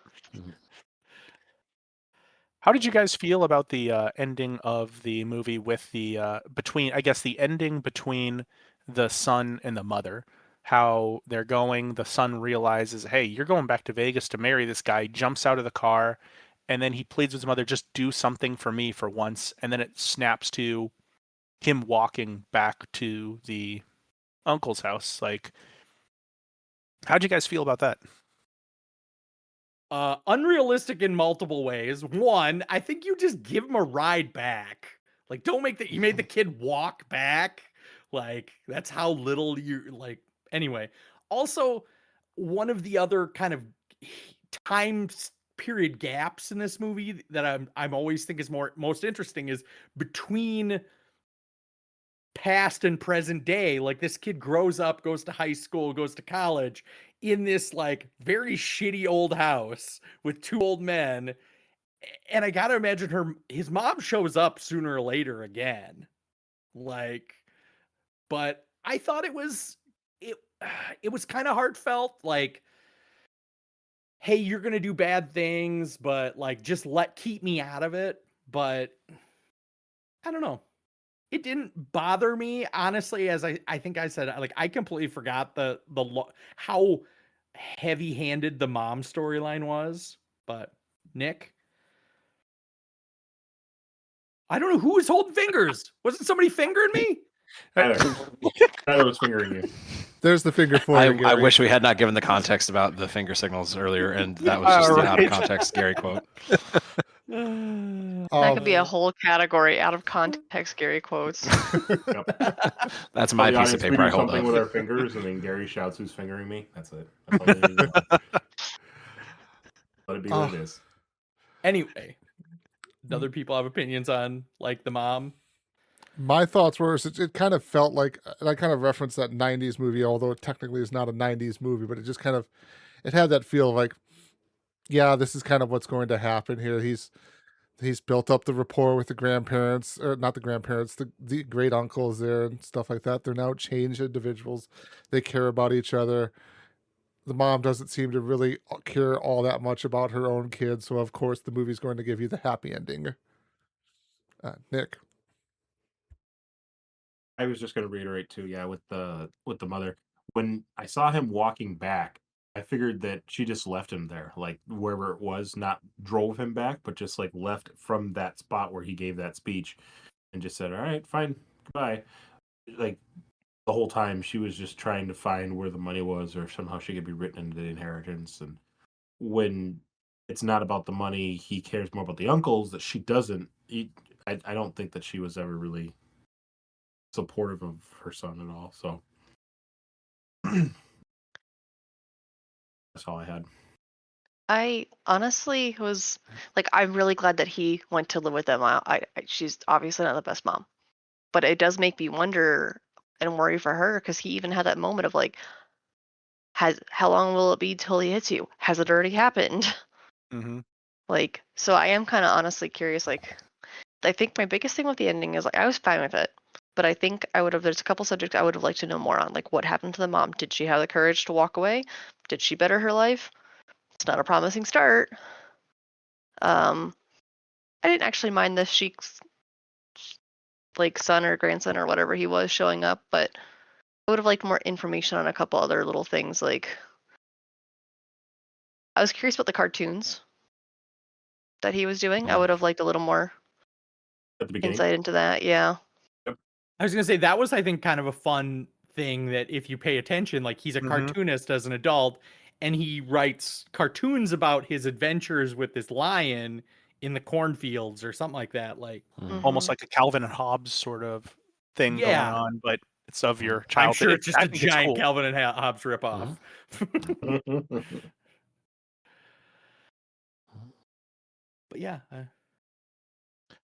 How did you guys feel about the ending of the movie with the the ending between the son and the mother? How they're going, the son realizes, hey, you're going back to Vegas to marry this guy, jumps out of the car, and then he pleads with his mother, just do something for me for once. And then it snaps to him walking back to the uncle's house. Like, how'd you guys feel about that?
Unrealistic in multiple ways. One, I think you just give him a ride back. Like, don't make you made the kid walk back. Like, that's how little you like. Anyway, also one of the other kind of time period gaps in this movie that I'm always think is most interesting is between past and present day. Like, this kid grows up, goes to high school, goes to college in this like very shitty old house with two old men. And I gotta imagine his mom shows up sooner or later again. Like, but I thought it was kind of heartfelt. Like, hey, you're gonna do bad things, but like, just keep me out of it. But I don't know. It didn't bother me, honestly, as I think I said. Like, I completely forgot how heavy-handed the mom storyline was. But Nick, I don't know who was holding fingers. Wasn't somebody fingering me?
Tyler was fingering you.
There's the finger for you, Gary.
I wish we had not given the context about the finger signals earlier, and that was just the out of context Gary quote.
That could be a whole category, out of context Gary quotes.
Yep.
That's my piece of
We
paper
do
I hold
something
up.
with our fingers, and then Gary shouts, "Who's fingering me?" That's it. That's all you need to know. Let it be what it is.
Anyway, other people have opinions on like the mom.
My thoughts were it kind of felt like, and I kind of referenced that 90s movie, although it technically is not a 90s movie, but it just kind of, it had that feel of like, yeah, this is kind of what's going to happen here. He's built up the rapport with the grandparents, or not the grandparents, the great uncles there and stuff like that. They're now changed individuals. They care about each other. The mom doesn't seem to really care all that much about her own kids. So of course the movie's going to give you the happy ending. Nick.
I was just going to reiterate too, yeah, with the mother. When I saw him walking back, I figured that she just left him there, like wherever it was, not drove him back, but just like left from that spot where he gave that speech and just said, "All right, fine, goodbye." Like the whole time she was just trying to find where the money was, or somehow she could be written into the inheritance. And when it's not about the money, he cares more about the uncles that she doesn't. I don't think that she was ever really supportive of her son at all. So that's all I had.
I honestly was like, I'm really glad that he went to live with them. She's obviously not the best mom, but it does make me wonder and worry for her, because he even had that moment of like, how long will it be till he hits you? Has it already happened?
Mm-hmm.
Like, so I am kind of honestly curious. Like, I think my biggest thing with the ending is like, I was fine with it, but I think there's a couple subjects I would have liked to know more on. Like, what happened to the mom? Did she have the courage to walk away? Did she better her life? It's not a promising start. I didn't actually mind the sheik's like son or grandson or whatever he was showing up, but I would have liked more information on a couple other little things. Like, I was curious about the cartoons that he was doing. I would have liked a little more
At the beginning,
insight into that. Yeah.
I was gonna say that was, I think, kind of a fun thing that if you pay attention, like, he's a
Mhm.
cartoonist as an adult, and he writes cartoons about his adventures with this lion in the cornfields or something like that. Like,
Almost like a Calvin and Hobbes sort of thing going
Yeah.
on, but it's of your
I'm
childhood.
sure it's just
I
a
think it's
giant
cool.
Calvin and Hobbes ripoff. But yeah,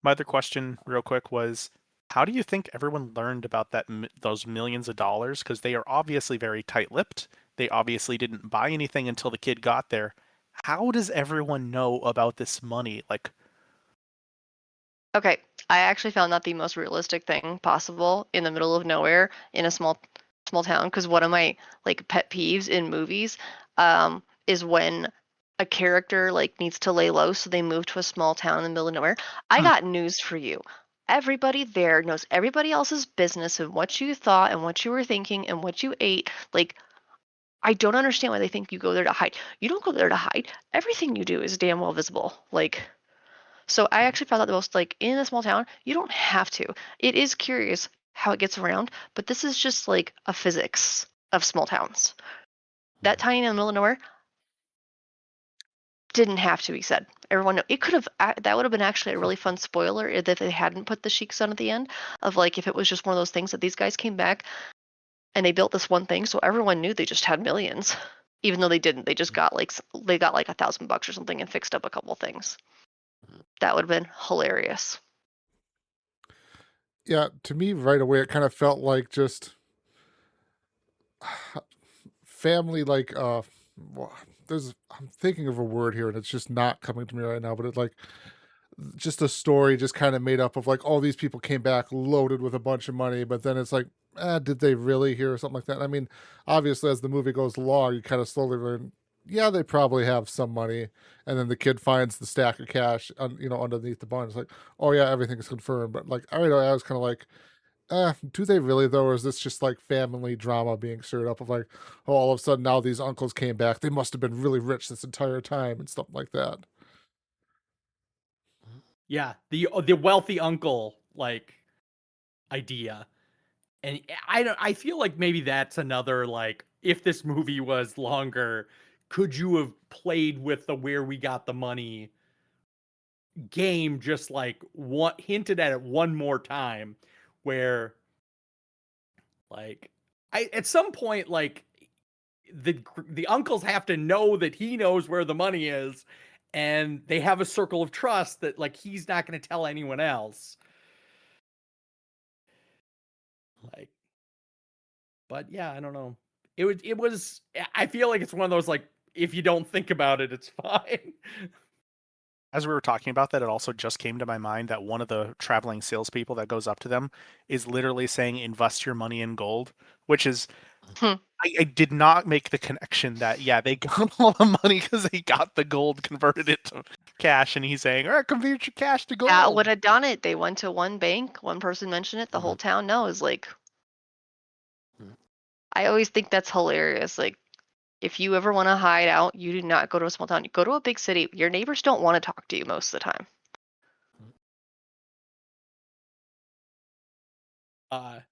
My other question, real quick, was how do you think everyone learned about those millions of dollars? Because they are obviously very tight-lipped. They obviously didn't buy anything until the kid got there. How does everyone know about this money? Like,
Okay, I actually found that the most realistic thing possible in the middle of nowhere in a small town. Because one of my like pet peeves in movies is when a character like needs to lay low, so they move to a small town in the middle of nowhere. I got news for you. Everybody there knows everybody else's business and what you thought and what you were thinking and what you ate. Like, I don't understand why they think you go there to hide. You don't go there to hide. Everything you do is damn well visible. Like, so I actually found out the most like in a small town, you don't have to. It is curious how it gets around, but this is just like a physics of small towns. That tiny in the middle of nowhere didn't have to be said. Everyone know it could have. That would have been actually a really fun spoiler if they hadn't put the Sheik Sun at the end of like if it was just one of those things that these guys came back and they built this one thing, so everyone knew they just had millions, even though they didn't. They just got like $1,000 or something and fixed up a couple things. That would have been hilarious.
Yeah, to me right away it kind of felt like just family like I'm thinking of a word here and it's just not coming to me right now, but it's like just a story just kind of made up of like all these people came back loaded with a bunch of money, but then it's like, did they really hear or something like that? I mean, obviously as the movie goes along, you kind of slowly learn, yeah, they probably have some money, and then the kid finds the stack of cash, underneath the barn. It's like, oh yeah, everything's confirmed. But like, I was kind of like, do they really though, or is this just like family drama being stirred up of like, oh, all of a sudden now these uncles came back, they must have been really rich this entire time and stuff like that.
Yeah, the wealthy uncle like idea. And I feel like maybe that's another like if this movie was longer, could you have played with the where we got the money game just like what hinted at it one more time where like at some point like the uncles have to know that he knows where the money is and they have a circle of trust that like he's not going to tell anyone else. Like, but yeah, I don't know. It was I feel like it's one of those like if you don't think about it, it's fine.
as we were talking about that, it also just came to my mind that one of the traveling salespeople that goes up to them is literally saying, invest your money in gold, which is, I did not make the connection that, yeah, they got all the money because they got the gold, converted it to cash, and he's saying, all right, convert your cash to gold.
That would have done it. They went to one bank, one person mentioned it, the whole town knows. Like, I always think that's hilarious. Like, if you ever want to hide out, you do not go to a small town. You go to a big city. Your neighbors don't want to talk to you most of the time.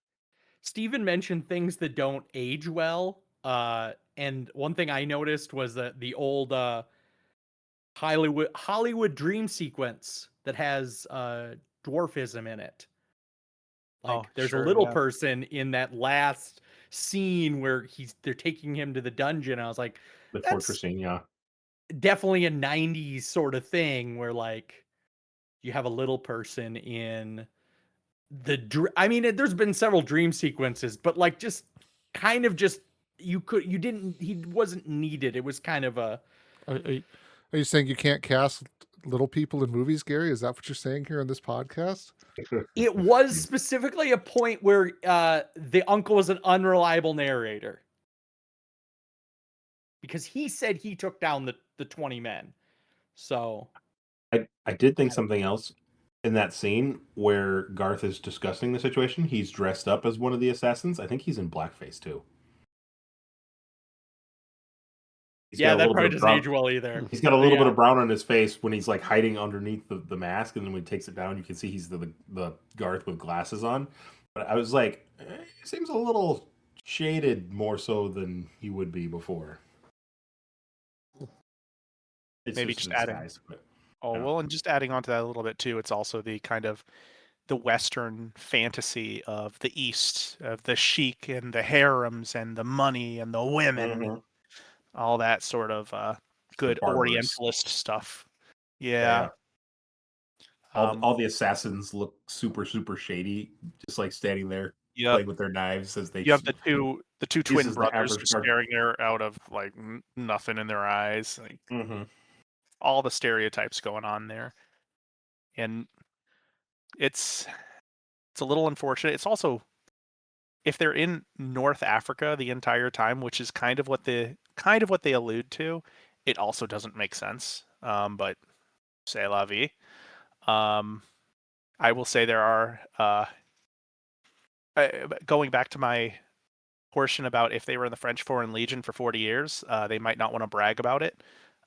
Steven mentioned things that don't age well. And one thing I noticed was that the old Hollywood dream sequence that has dwarfism in it. Like there's a little person in that last scene where they're taking him to the dungeon. I was like,
the torture scene, yeah.
Definitely a 90s sort of thing where like you have a little person in I mean, there's been several dream sequences, but like just kind of just he wasn't needed. It was kind of a.
Are you saying you can't cast little people in movies, Gary? Is that what you're saying here on this podcast?
It was specifically a point where the uncle was an unreliable narrator because he said he took down the 20 men. So
I did think something else in that scene where Garth is discussing the situation. He's dressed up as one of the assassins. I think he's in blackface too.
Yeah, that probably doesn't age well either.
He's got a little bit of brown on his face when he's like hiding underneath the mask, and then when he takes it down, you can see he's the Garth with glasses on. But I was like, he seems a little shaded more so than he would be before.
Maybe just adding. Well, and just adding on to that a little bit too, it's also the kind of the Western fantasy of the East, of the chic and the harems and the money and the women, all that sort of good Orientalist stuff. Yeah.
All the assassins look super shady, just like standing there playing with their knives as they.
You have the two twin
uses the
brothers
hammer
just
card.
staring there out of like nothing in their eyes, like all the stereotypes going on there, and it's a little unfortunate. It's also, if they're in North Africa the entire time, which is kind of what they allude to, it also doesn't make sense. But c'est la vie. I will say there are going back to my portion about if they were in the French Foreign Legion for 40 years, they might not want to brag about it.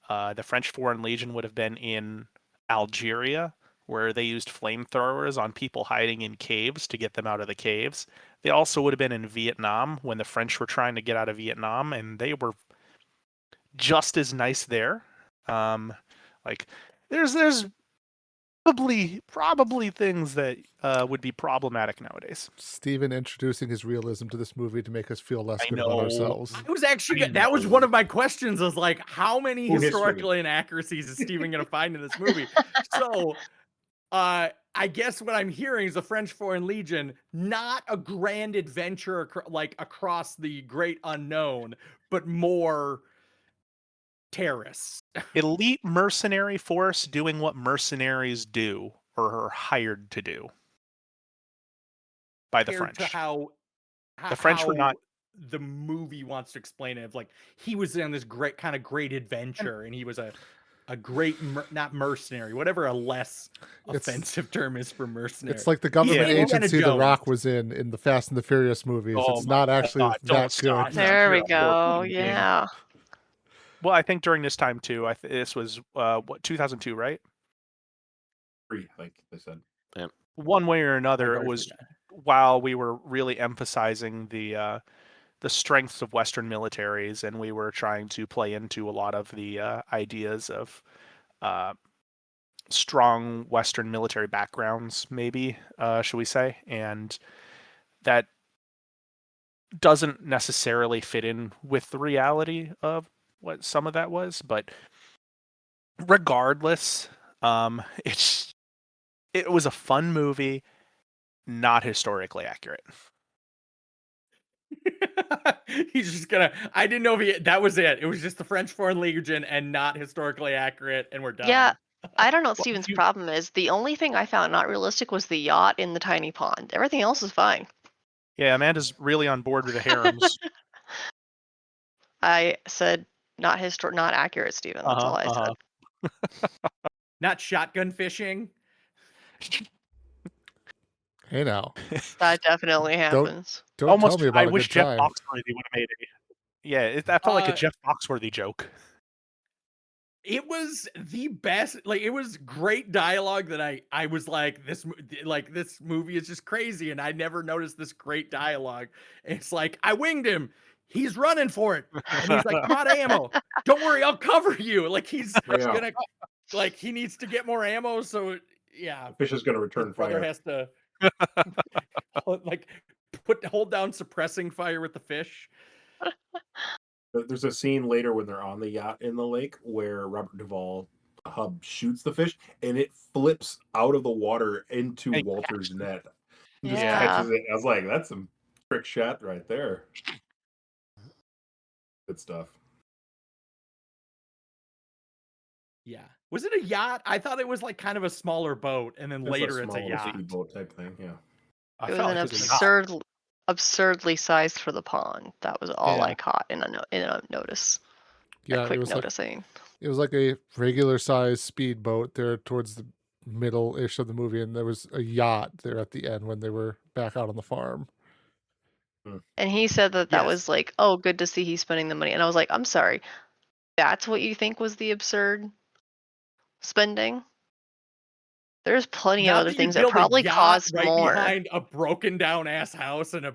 The French Foreign Legion would have been in Algeria, where they used flamethrowers on people hiding in caves to get them out of the caves. They also would have been in Vietnam when the French were trying to get out of Vietnam, and they were just as nice there. Like there's probably things that would be problematic nowadays.
Steven introducing his realism to this movie to make us feel less good about
know.
ourselves.
I was actually that was one of my questions. Was like, how many historical inaccuracies is Steven going to find in this movie? So, I guess what I'm hearing is the French Foreign Legion, not a grand adventure like across the great unknown, but more terrorists.
Elite mercenary force doing what mercenaries do or are hired to do by the French.
To how
the French were not.
The movie wants to explain it. Like he was in this great adventure, and he was a great not mercenary, whatever a less offensive term is for mercenary.
It's like the government agency The Rock was in the Fast and the Furious movies. It's not actually that good.
There we go. Yeah.
Well, I think during this time too. This was 2002, right?
Like they said.
Yeah.
One way or another, it was while we were really emphasizing the strengths of Western militaries, and we were trying to play into a lot of the ideas of strong Western military backgrounds, maybe, should we say, and that doesn't necessarily fit in with the reality of what some of that was, but regardless, it was a fun movie, not historically accurate.
He's just gonna. I didn't know if that was it. It was just the French Foreign Legion and not historically accurate, and we're done.
Yeah, I don't know what Steven's problem is. The only thing I found not realistic was the yacht in the tiny pond. Everything else is fine.
Yeah, Amanda's really on board with the harems.
I said not accurate, Steven. That's all I said.
Not shotgun fishing.
Hey now.
That definitely happens.
Don't tell me about
I wish
Jeff
Foxworthy would have made it. Yeah, that felt like a Jeff Foxworthy joke.
It was the best. Like, it was great dialogue that I was like, this movie is just crazy, and I never noticed this great dialogue. It's like, I winged him. He's running for it, and he's like, I'm out of ammo. Don't worry, I'll cover you. Like, he's gonna, like, he needs to get more ammo. So yeah,
the fish is gonna return fire.
Brother has to like hold down suppressing fire with the fish.
There's a scene later when they're on the yacht in the lake where Robert Duvall Hub shoots the fish and it flips out of the water into Walter's net. Just catches it. I was like, that's some trick shot right there. Good stuff.
Yeah. Was it a yacht? I thought it was like kind of a smaller boat, and then later it's a yacht.
Boat type thing, yeah.
It was an absurdly sized for the pond. That was all I caught in a notice.
Yeah,
it
was like a regular size speedboat there towards the middle-ish of the movie, and there was a yacht there at the end when they were back out on the farm.
And he said that was like, oh, good to see he's spending the money. And I was like, I'm sorry, that's what you think was the absurd spending? There's plenty of other things that probably cost more.
Behind a broken down ass house and a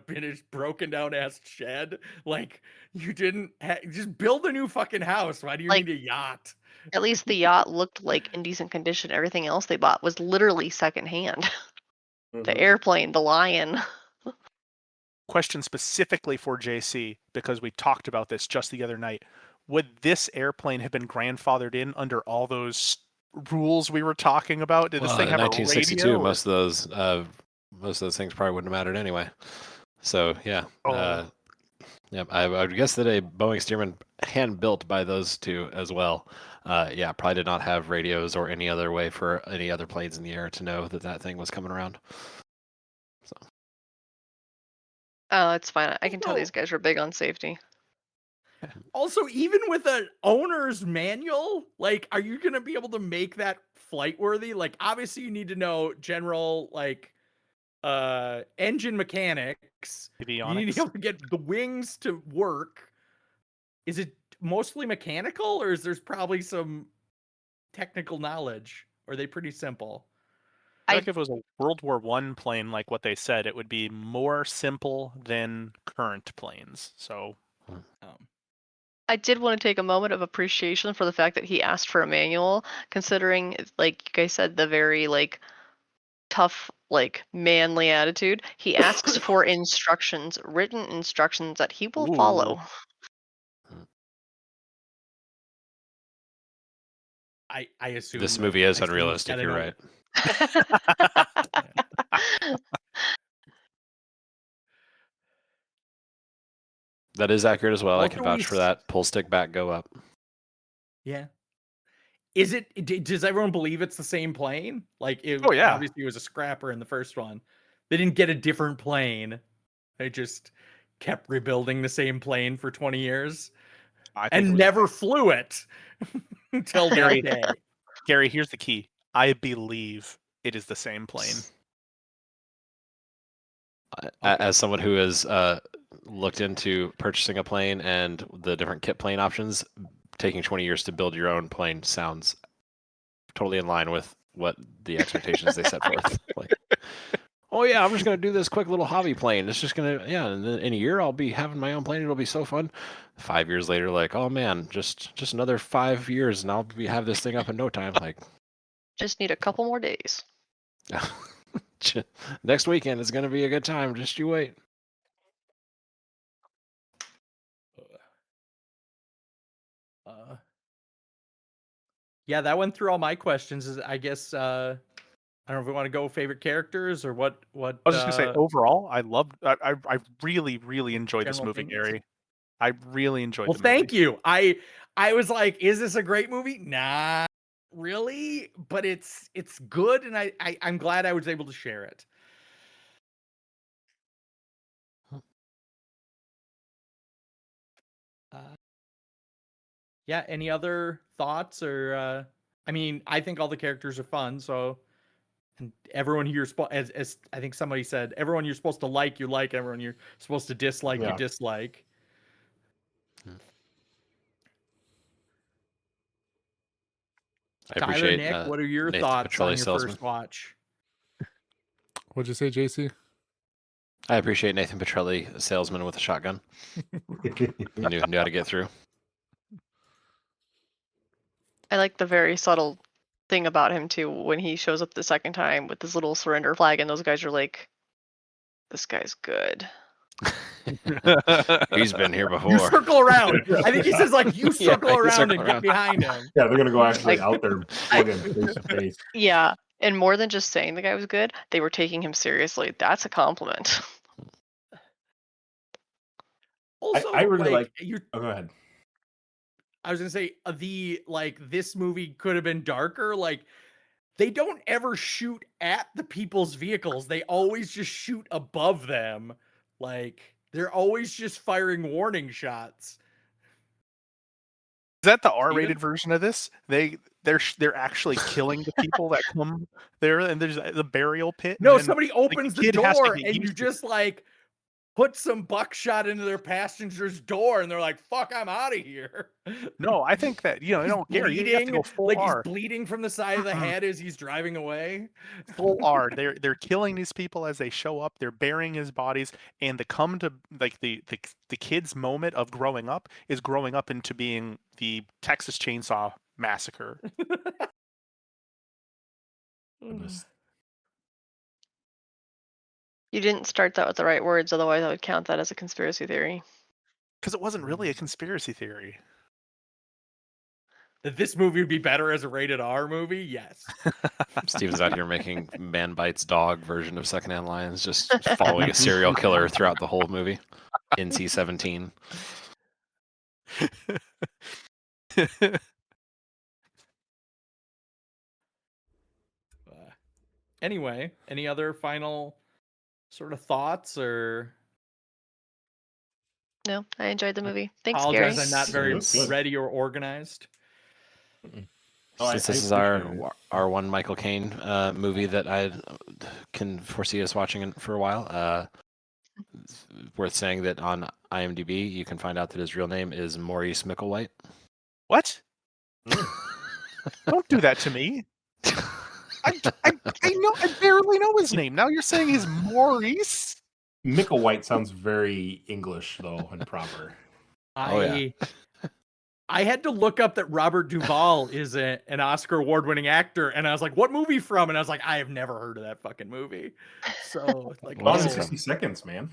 broken down ass shed, like you didn't just build a new fucking house. Why do you need a yacht?
At least the yacht looked like in decent condition. Everything else they bought was literally secondhand. The airplane, the Lion.
Question specifically for JC, because we talked about this just the other night. Would this airplane have been grandfathered in under all those rules we were talking about? Did this
Well,
thing
in
have a
1962,
radio?
most of those things probably wouldn't have mattered anyway. So yeah,
Oh.
yeah, I would guess that a Boeing Stearman hand built by those two as well. Yeah, probably did not have radios or any other way for any other planes in the air to know that that thing was coming around. So
Oh, it's fine. I can tell
Also-
these guys were big on safety.
Also, even with an owner's manual, like, are you gonna be able to make that flight worthy? Like, obviously, you need to know general engine mechanics. You need to be able to get the wings to work. Is it mostly mechanical, or is there's probably some technical knowledge? Or are they pretty simple?
I feel like if it was a World War I plane, like what they said, it would be more simple than current planes. So
I did want to take a moment of appreciation for the fact that he asked for a manual, considering, like you guys said, the very like tough, like manly attitude. He asks for instructions, written instructions that he will follow.
I assume
this
that-
movie is
I assume he's
unrealistic.
gotta
You're
know-
right. That is accurate as well. I can
Also,
vouch for that. Pull stick back, go up.
Yeah. Is it? Does everyone believe it's the same plane? Like,
Oh, yeah.
Obviously, it was a scrapper in the first one. They didn't get a different plane. They just kept rebuilding the same plane for 20 years and never flew it until that day.
Gary, here's the key. I believe it is the same plane.
As someone who has looked into purchasing a plane and the different kit plane options, taking 20 years to build your own plane sounds totally in line with what the expectations they set forth. Like, oh yeah, I'm just gonna do this quick little hobby plane. It's just gonna, yeah, and then in a year I'll be having my own plane. It'll be so fun. 5 years later, like, oh man, just another 5 years and I'll have this thing up in no time. Like,
just need a couple more days.
Next weekend is gonna be a good time. Just you wait.
Yeah, that went through all my questions. I guess I don't know if we want to go favorite characters or what.
I was just gonna say overall, I really, really enjoyed this
General
movie,
opinions.
Gary. I really enjoyed.
Well,
the movie.
thank you. I was like, is this a great movie? Nah, really. But it's good, and I'm glad I was able to share it. Yeah. Any other thoughts or? I mean, I think all the characters are fun. So, and everyone you're as I think somebody said, everyone you're supposed to like, you like. Everyone you're supposed to dislike, you dislike.
I
Tyler,
appreciate
Nick, what are your
Nathan
thoughts
Petrelli,
on your
salesman.
first watch?
What'd you say, JC?
I appreciate Nathan Petrelli, a salesman with a shotgun. He knew how to get through.
I like the very subtle thing about him too when he shows up the second time with his little surrender flag, and those guys are like, "This guy's good."
He's been here before.
You circle around. I think he says like you
Yeah,
circle
you
around
circle
and
around.
get behind him.
Yeah, they're gonna go actually
Like-
out there plug him face to face.
Yeah, and more than just saying the guy was good, they were taking him seriously. That's a compliment.
Also,
I really like.
you.
Oh, go ahead.
I was gonna say this movie could have been darker. Like they don't ever shoot at the people's vehicles. They always just shoot above them. Like they're always just firing warning shots.
Is that the R-rated version of this? They're actually killing the people that come there, and there's the burial pit.
No,
and then,
somebody opens the
kid has to
door
get
and you
used to-
just like put some buckshot into their passenger's door, and they're like, "Fuck, I'm out of here."
No, I think that
He's
Gary, you have to go full
like
R.
he's bleeding from the side of the head as he's driving away.
Full R. They're killing these people as they show up. They're burying his bodies, and the kid's moment of growing up is growing up into being the Texas Chainsaw Massacre.
You didn't start that with the right words, otherwise I would count that as a conspiracy theory.
Because it wasn't really a conspiracy theory.
that this movie would be better as a rated R movie, yes.
Steven's out here making Man Bites Dog version of Secondhand Lions, just following a serial killer throughout the whole movie. NC-17.
Anyway, any other final sort of thoughts or?
No, I enjoyed the movie. Thanks,
Apologize,
Gary.
I'm not very
Good.
ready or organized.
Since this is our one Michael Caine movie that I can foresee us watching for a while, it's worth saying that on IMDb you can find out that his real name is Maurice Micklewhite.
What? Don't do that to me. I barely know his name. Now you're saying he's Maurice?
Micklewhite sounds very English though and proper.
I had to look up that Robert Duvall is an Oscar award-winning actor, and I was like, "What movie from?" And I was like, "I have never heard of that fucking movie." So like,
Gone in
Oh.
60 Seconds, man.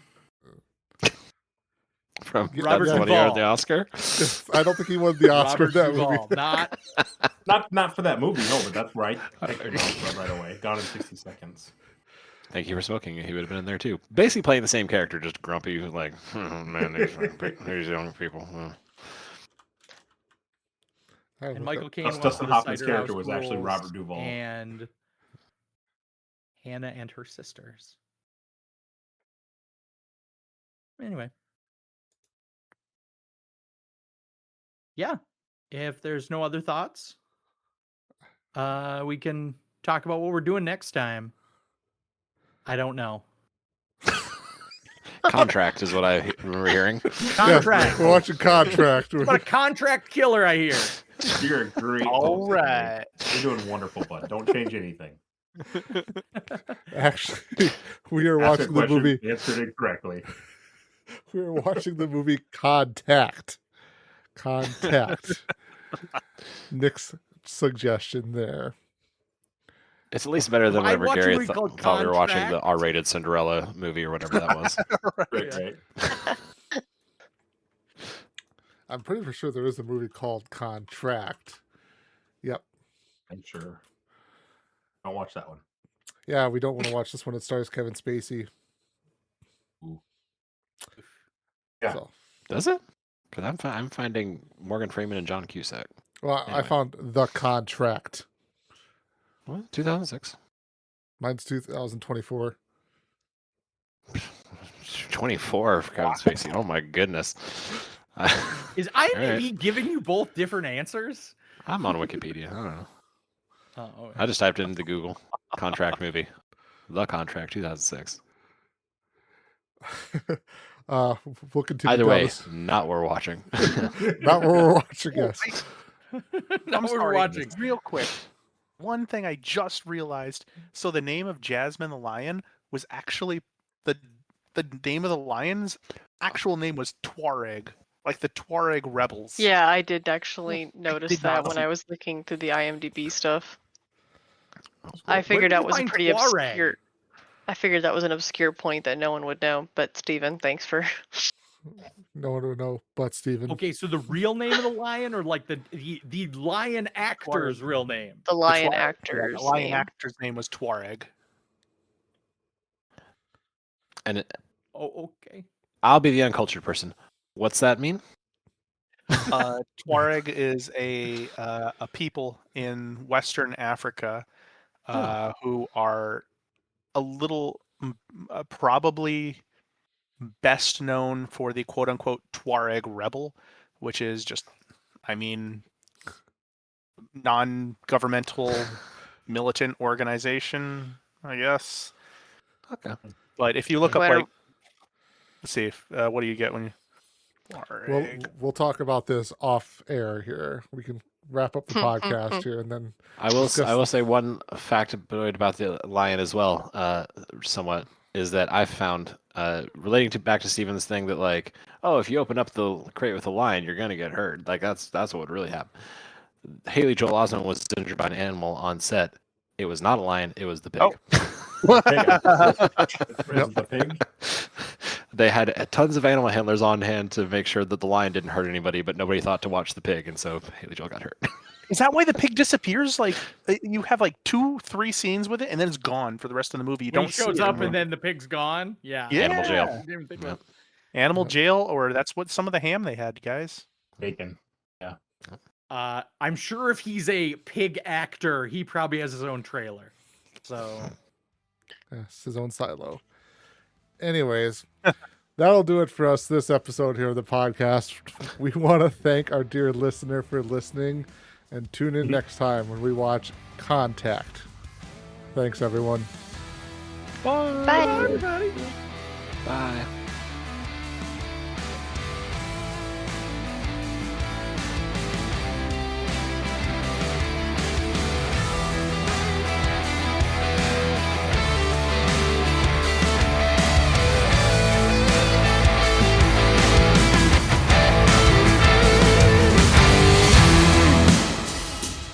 From
Robert
that's what he earned
Duvall.
the Oscar.
I don't think he won the Oscar
Robert
for that
Duvall,
movie.
Not for that movie, no, but that's right. Right away. Gone in 60 Seconds.
Thank you for smoking. He would have been in there too. Basically playing the same character, just grumpy, like, oh, man, these young people.
and Michael Caine
Plus,
was
Dustin
the
Hoffman's
Cider
character
House
was actually
Rules
Robert Duvall.
and Hannah and her sisters. Anyway, yeah. If there's no other thoughts, we can talk about what we're doing next time. I don't know.
Contract is what I remember hearing.
Contract.
We're watching Contract.
What a contract killer I hear.
You're a great
All
host, man.
right.
You're doing wonderful, bud. Don't change anything.
Actually, we are
Ask a
watching the
question,
movie.
answered it correctly.
We are watching the movie Contact. Contact. Nick's suggestion there.
It's at least better than
If I
whenever
watch a
Gary
movie called
thought we were watching the
Contract-
R-rated Cinderella movie or whatever that was.
Right.
I'm pretty sure there is a movie called Contract. Yep.
I'm sure. Don't watch that one.
Yeah, we don't want to watch this one. It stars Kevin Spacey.
Ooh. Yeah.
So,
Does it? Because I'm finding Morgan Freeman and John Cusack.
well, I
Anyway.
found The Contract.
What? 2006?
Mine's 2024.
24 for Kevin Spacey. Oh my goodness.
Is IMDb giving you both different answers?
I'm on Wikipedia. I don't know.
Oh, okay.
I just typed it into Google. Contract movie. The Contract, 2006.
We'll continue.
Either
down
way,
this-
not what we're watching.
not what we're watching. Yes.
Now
I'm
we're
sorry,
watching.
real quick. One thing I just realized. So the name of Jasmine the Lion was actually the name of the lion's actual name was Tuareg, like the Tuareg rebels.
Yeah, I did actually notice
did
that
not
when
see-
I was looking through the IMDb stuff.
Where
I figured
did
that
you
was a
find
pretty
Tuareg?
obscure. I figured that was an obscure point that no one would know. But Steven, thanks for.
No one would know but Steven.
Okay, so the real name of the lion, or like the lion actor's real name?
The lion
Tuareg.
actor's
The lion
name.
actor's name was Tuareg.
And
Oh, okay.
I'll be the uncultured person. What's that mean?
Tuareg is a people in Western Africa who are a little probably best known for the quote unquote Tuareg rebel, which is just, I mean, non-governmental militant organization, I guess.
Okay.
But if you look
Well,
up, like, let's see, what do you get when you? Tuareg.
We'll talk about this off air here. We can wrap up the podcast here, and then
I will
discuss-
say one factoid about the lion as well, somewhat, is that I found relating back to Steven's thing that, like, oh, if you open up the crate with a lion, you're gonna get hurt. Like that's what would really happen. Haley Joel Osment was injured by an animal on set. It was not a lion. It was the pig.
Oh.
The pig.
They had tons of animal handlers on hand to make sure that the lion didn't hurt anybody, but nobody thought to watch the pig, and so Haley Joel got hurt.
Is that why the pig disappears? Like you have like 2-3 scenes with it, and then it's gone for the rest of the movie. You
When
don't
he
see
shows
it
up
anymore.
and then the pig's gone. Yeah.
Animal jail.
I didn't even think about it.
Animal jail, or that's what some of the ham they had, guys.
Bacon. Yeah.
I'm sure if he's a pig actor, he probably has his own trailer. So
Yes, his own silo. Anyways, that'll do it for us this episode here of the podcast. We want to thank our dear listener for listening, and tune in next time when we watch Contact. Thanks, everyone.
Bye.
everybody.
Bye.